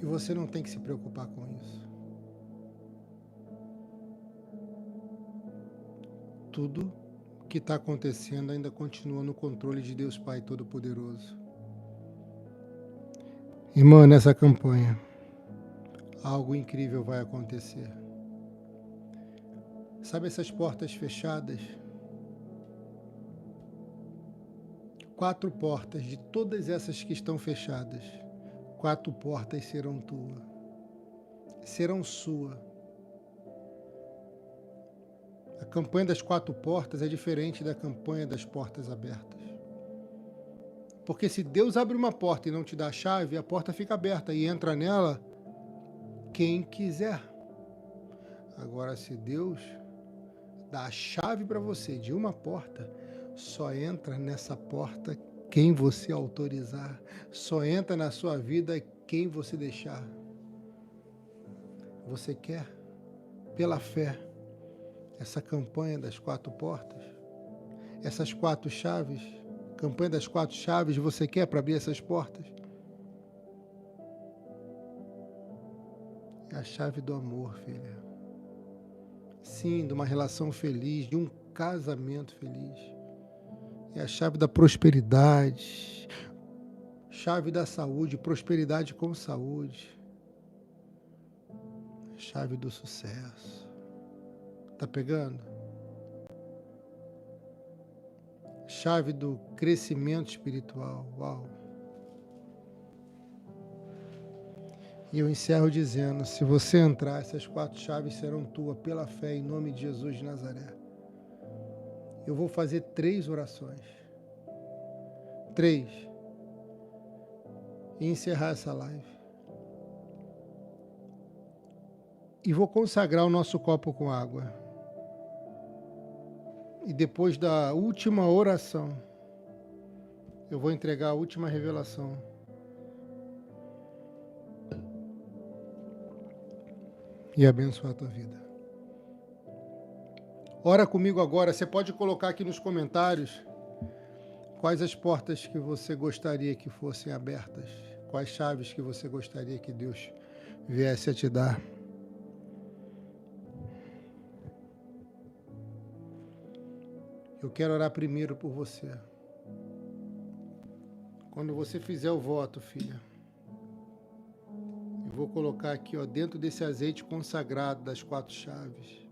E você não tem que se preocupar com isso. Tudo que está acontecendo ainda continua no controle de Deus Pai Todo-Poderoso. Irmã, nessa campanha, algo incrível vai acontecer. Sabe essas portas fechadas? 4 portas de todas essas que estão fechadas. 4 portas serão tuas. Serão sua. A campanha das 4 portas é diferente da campanha das portas abertas. Porque se Deus abre uma porta e não te dá a chave, a porta fica aberta e entra nela quem quiser. Agora, se Deus dá a chave para você de uma porta, só entra nessa porta quem você autorizar. Só entra na sua vida quem você deixar. Você quer, pela fé, essa campanha das 4 portas? Essas 4 chaves? Campanha das 4 chaves, você quer para abrir essas portas? É a chave do amor, filha. Sim, de uma relação feliz, de um casamento feliz. É a chave da prosperidade, chave da saúde, prosperidade com saúde. Chave do sucesso. Tá pegando? Chave do crescimento espiritual. Uau! E eu encerro dizendo, se você entrar, essas 4 chaves serão tuas pela fé em nome de Jesus de Nazaré. Eu vou fazer 3 orações. 3. E encerrar essa live. E vou consagrar o nosso copo com água. E depois da última oração, eu vou entregar a última revelação. E abençoar a tua vida. Ora comigo agora. Você pode colocar aqui nos comentários quais as portas que você gostaria que fossem abertas. Quais chaves que você gostaria que Deus viesse a te dar. Eu quero orar primeiro por você. Quando você fizer o voto, filha, eu vou colocar aqui, ó, dentro desse azeite consagrado das 4 chaves.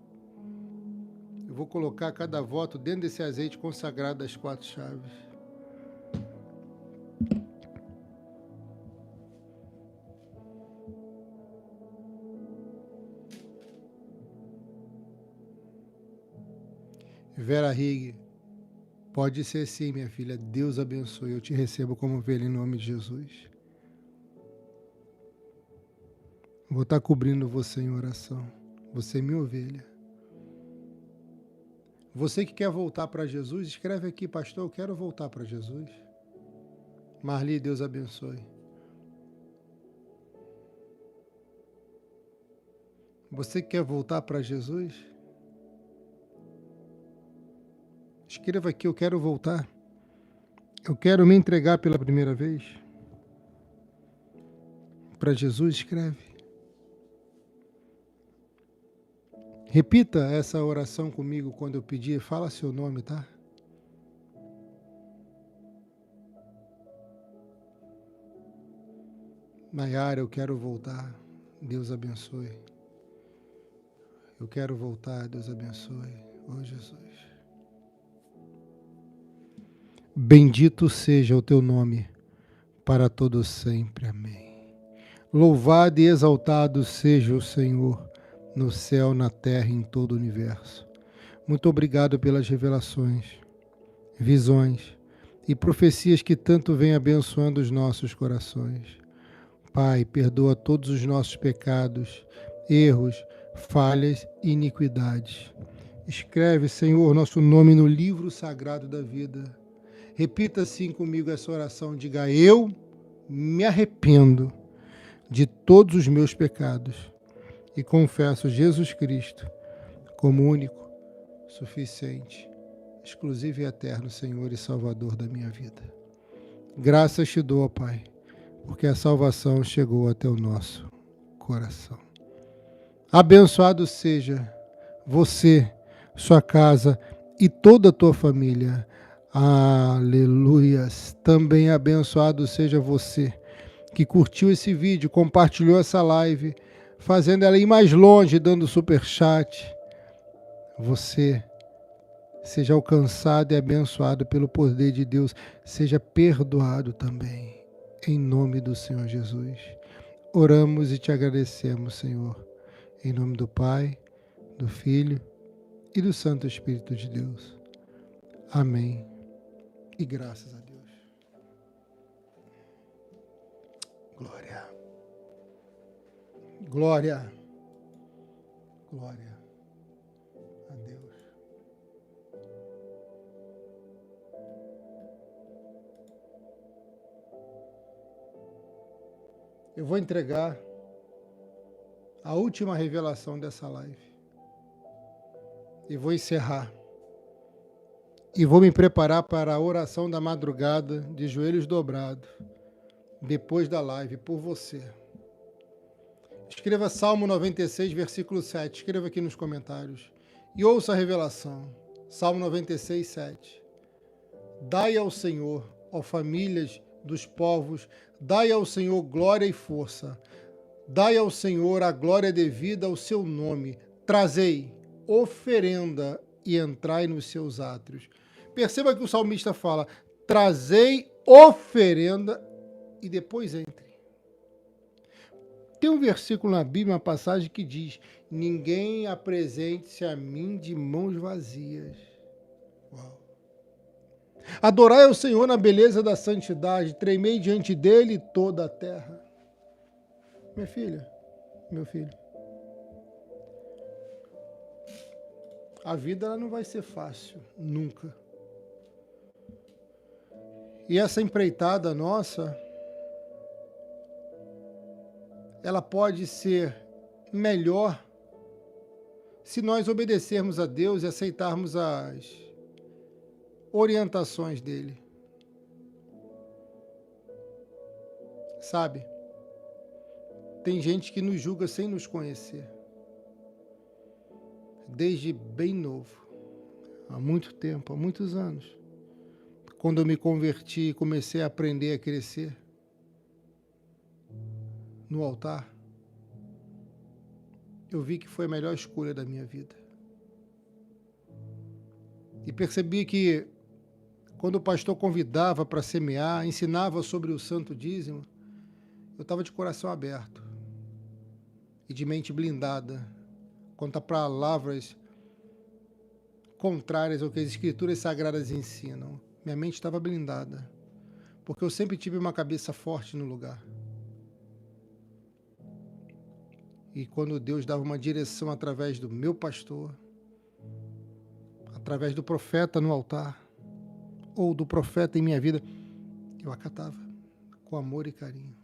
Eu vou colocar cada voto dentro desse azeite consagrado das 4 chaves. Vera Rig, pode ser sim, minha filha. Deus abençoe. Eu te recebo como ovelha em nome de Jesus. Vou estar cobrindo você em oração. Você é minha ovelha. Você que quer voltar para Jesus, escreve aqui, pastor, eu quero voltar para Jesus. Marli, Deus abençoe. Você que quer voltar para Jesus, escreva aqui, eu quero voltar. Eu quero me entregar pela primeira vez. Para Jesus, escreve. Repita essa oração comigo quando eu pedir. Fala seu nome, tá? Nayara, eu quero voltar. Deus abençoe. Eu quero voltar. Deus abençoe. Oh, Jesus. Bendito seja o teu nome, para todo sempre. Amém. Louvado e exaltado seja o Senhor, no céu, na terra e em todo o universo. Muito obrigado pelas revelações, visões e profecias que tanto vêm abençoando os nossos corações. Pai, perdoa todos os nossos pecados, erros, falhas e iniquidades. Escreve, Senhor, nosso nome no livro sagrado da vida. Repita assim comigo essa oração. Diga: eu me arrependo de todos os meus pecados e confesso Jesus Cristo como único, suficiente, exclusivo e eterno Senhor e Salvador da minha vida. Graças te dou, Pai, porque a salvação chegou até o nosso coração. Abençoado seja você, sua casa e toda a tua família. Aleluias. Também abençoado seja você que curtiu esse vídeo, compartilhou essa live, fazendo ela ir mais longe, dando superchat. Você seja alcançado e abençoado pelo poder de Deus. Seja perdoado também, em nome do Senhor Jesus. Oramos e te agradecemos, Senhor, em nome do Pai, do Filho e do Santo Espírito de Deus. Amém. E graças a Deus. Glória. Glória. Glória a Deus. Eu vou entregar a última revelação dessa live. E vou encerrar. E vou me preparar para a oração da madrugada, de joelhos dobrados, depois da live, por você. Escreva Salmo 96, versículo 7. Escreva aqui nos comentários. E ouça a revelação. Salmo 96, 7. Dai ao Senhor, ó famílias dos povos, dai ao Senhor glória e força. Dai ao Senhor a glória devida ao seu nome. Trazei oferenda e entrai nos seus átrios. Perceba que o salmista fala: trazei oferenda e depois entre. Tem um versículo na Bíblia, uma passagem que diz: ninguém apresente-se a mim de mãos vazias. Uau. Adorai ao Senhor na beleza da santidade, tremei diante dele toda a terra. Minha filha, meu filho, a vida ela não vai ser fácil, nunca. E essa empreitada nossa, ela pode ser melhor se nós obedecermos a Deus e aceitarmos as orientações dele. Sabe, tem gente que nos julga sem nos conhecer. Desde bem novo, há muito tempo, há muitos anos. Quando eu me converti e comecei a aprender a crescer no altar, eu vi que foi a melhor escolha da minha vida. E percebi que quando o pastor convidava para semear, ensinava sobre o santo dízimo, eu estava de coração aberto e de mente blindada quanto a palavras contrárias ao que as escrituras sagradas ensinam. Minha mente estava blindada, porque eu sempre tive uma cabeça forte no lugar. E quando Deus dava uma direção através do meu pastor, através do profeta no altar, ou do profeta em minha vida, eu acatava com amor e carinho.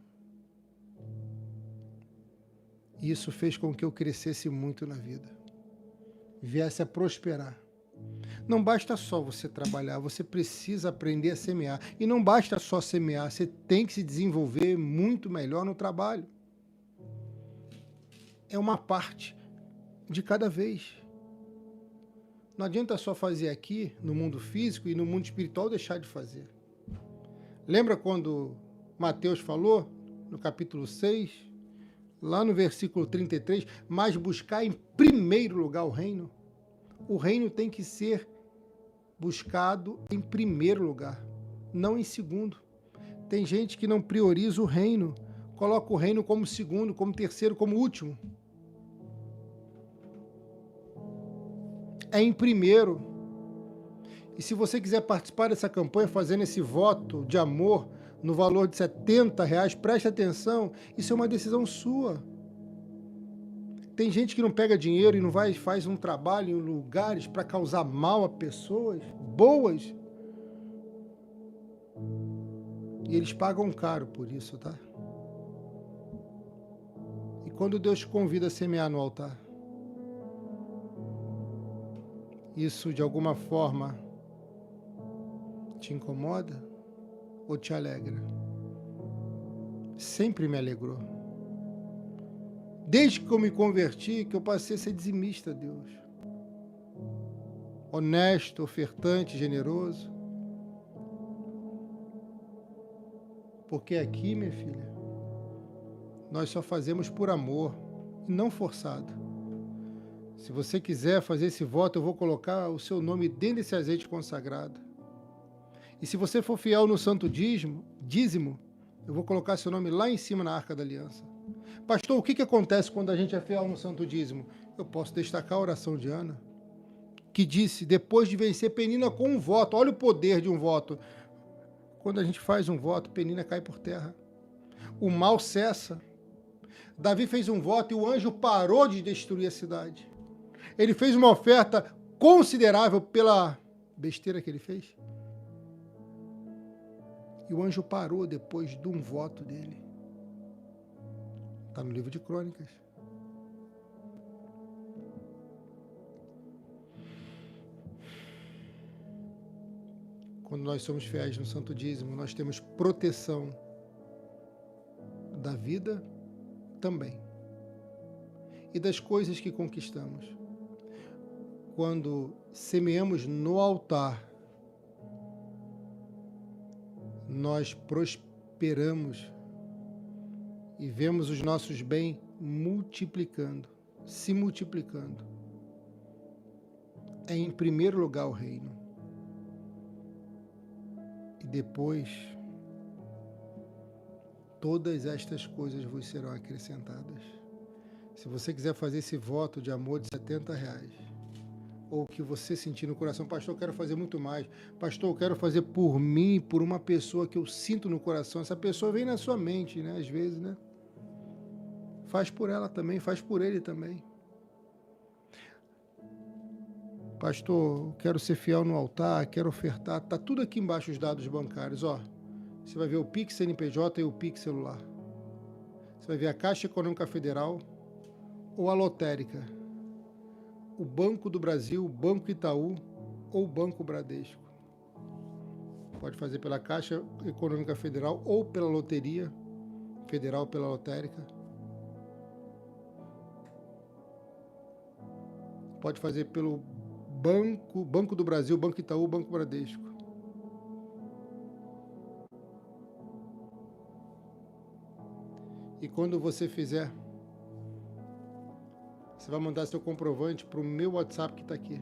E isso fez com que eu crescesse muito na vida, viesse a prosperar. Não basta só você trabalhar, você precisa aprender a semear. E não basta só semear, você tem que se desenvolver muito melhor no trabalho. É uma parte de cada vez. Não adianta só fazer aqui, no mundo físico, e no mundo espiritual deixar de fazer. Lembra quando Mateus falou, no capítulo 6, lá no versículo 33, mas buscar em primeiro lugar o reino? O reino tem que ser buscado em primeiro lugar, não em segundo. Tem gente que não prioriza o reino, coloca o reino como segundo, como terceiro, como último. É em primeiro. E se você quiser participar dessa campanha, fazendo esse voto de amor, no valor de R$70, preste atenção, isso é uma decisão sua. Tem gente que não pega dinheiro e não vai faz um trabalho em lugares para causar mal a pessoas boas. E eles pagam caro por isso, tá? E quando Deus te convida a semear no altar, isso de alguma forma te incomoda ou te alegra? Sempre me alegrou. Desde que eu me converti, que eu passei a ser dizimista, Deus. Honesto, ofertante, generoso. Porque aqui, minha filha, nós só fazemos por amor e não forçado. Se você quiser fazer esse voto, eu vou colocar o seu nome dentro desse azeite consagrado. E se você for fiel no santo dízimo, eu vou colocar seu nome lá em cima na Arca da Aliança. Pastor, o que acontece quando a gente é fiel no santo dízimo? Eu posso destacar a oração de Ana, que disse, depois de vencer Penina com um voto, olha o poder de um voto. Quando a gente faz um voto, Penina cai por terra. O mal cessa. Davi fez um voto e o anjo parou de destruir a cidade. Ele fez uma oferta considerável pela besteira que ele fez. E o anjo parou depois de um voto dele. Está no livro de Crônicas. Quando nós somos fiéis no santo dízimo, nós temos proteção da vida também. E das coisas que conquistamos. Quando semeamos no altar, nós prosperamos e vemos os nossos bens multiplicando, se multiplicando. É em primeiro lugar o reino. E depois, todas estas coisas vos serão acrescentadas. Se você quiser fazer esse voto de amor de R$70, ou que você sentir no coração, pastor, eu quero fazer muito mais. Pastor, eu quero fazer por mim, por uma pessoa que eu sinto no coração. Essa pessoa vem na sua mente, né? Às vezes, né? Faz por ela também, faz por ele também. Pastor, eu quero ser fiel no altar, quero ofertar. Tá tudo aqui embaixo os dados bancários, ó. Você vai ver o Pix CNPJ e o Pix celular. Você vai ver a Caixa Econômica Federal ou a lotérica. O Banco do Brasil, o Banco Itaú ou o Banco Bradesco. Pode fazer pela Caixa Econômica Federal ou pela Loteria Federal, pela lotérica. Pode fazer pelo Banco do Brasil, Banco Itaú, Banco Bradesco. E quando você fizer, você vai mandar seu comprovante para o meu WhatsApp que está aqui.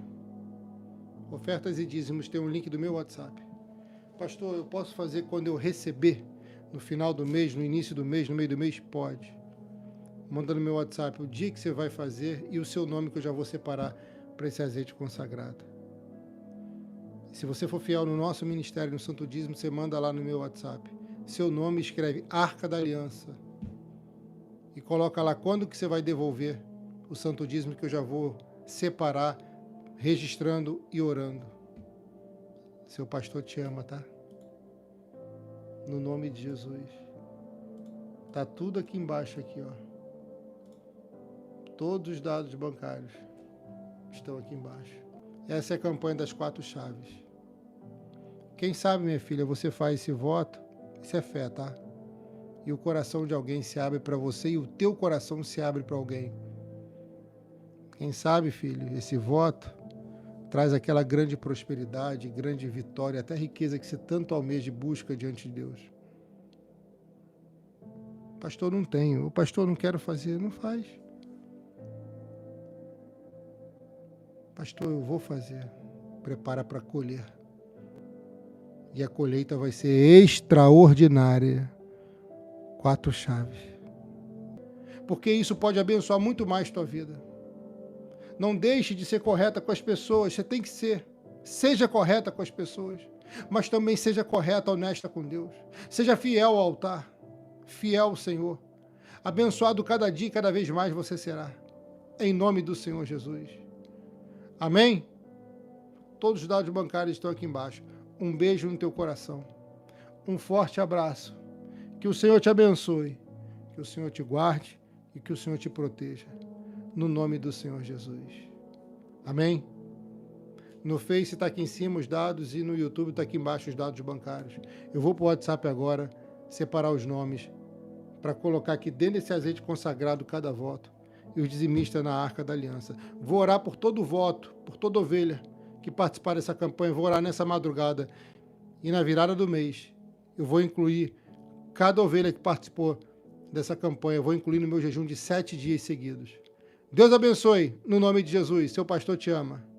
Ofertas e dízimos, tem um link do meu WhatsApp. Pastor, eu posso fazer quando eu receber? No final do mês, no início do mês, no meio do mês? Pode. Manda no meu WhatsApp o dia que você vai fazer e o seu nome que eu já vou separar para esse azeite consagrado. Se você for fiel no nosso ministério, no Santo Dízimo, você manda lá no meu WhatsApp. Seu nome, escreve Arca da Aliança. E coloca lá quando que você vai devolver o Santo Dízimo, que eu já vou separar, registrando e orando. Seu pastor te ama, tá? No nome de Jesus. Tá tudo aqui embaixo, aqui, ó. Todos os dados bancários estão aqui embaixo. Essa é a campanha das 4 chaves. Quem sabe, minha filha, você faz esse voto, isso é fé, tá? E o coração de alguém se abre para você e o teu coração se abre para alguém. Quem sabe, filho, esse voto traz aquela grande prosperidade, grande vitória, até riqueza que você tanto almeja e busca diante de Deus. Pastor, não tenho. O pastor, não quero fazer. Não faz. Pastor, eu vou fazer. Prepara para colher. E a colheita vai ser extraordinária. 4 chaves. Porque isso pode abençoar muito mais tua vida. Não deixe de ser correta com as pessoas. Você tem que ser. Seja correta com as pessoas. mas também seja correta, honesta com Deus. Seja fiel ao altar, fiel ao Senhor. Abençoado cada dia e cada vez mais você será. Em nome do Senhor Jesus. Amém? Todos os dados bancários estão aqui embaixo. Um beijo no teu coração. Um forte abraço. Que o Senhor te abençoe. Que o Senhor te guarde e que o Senhor te proteja. No nome do Senhor Jesus. Amém? No Face está aqui em cima os dados e no YouTube está aqui embaixo os dados bancários. Eu vou para o WhatsApp agora, separar os nomes, para colocar aqui dentro desse azeite consagrado cada voto e os dizimistas na Arca da Aliança. Vou orar por todo voto, por toda ovelha que participar dessa campanha. Vou orar nessa madrugada e na virada do mês eu vou incluir cada ovelha que participou dessa campanha. Eu vou incluir no meu jejum de 7 dias seguidos. Deus abençoe, no nome de Jesus. Seu pastor te ama.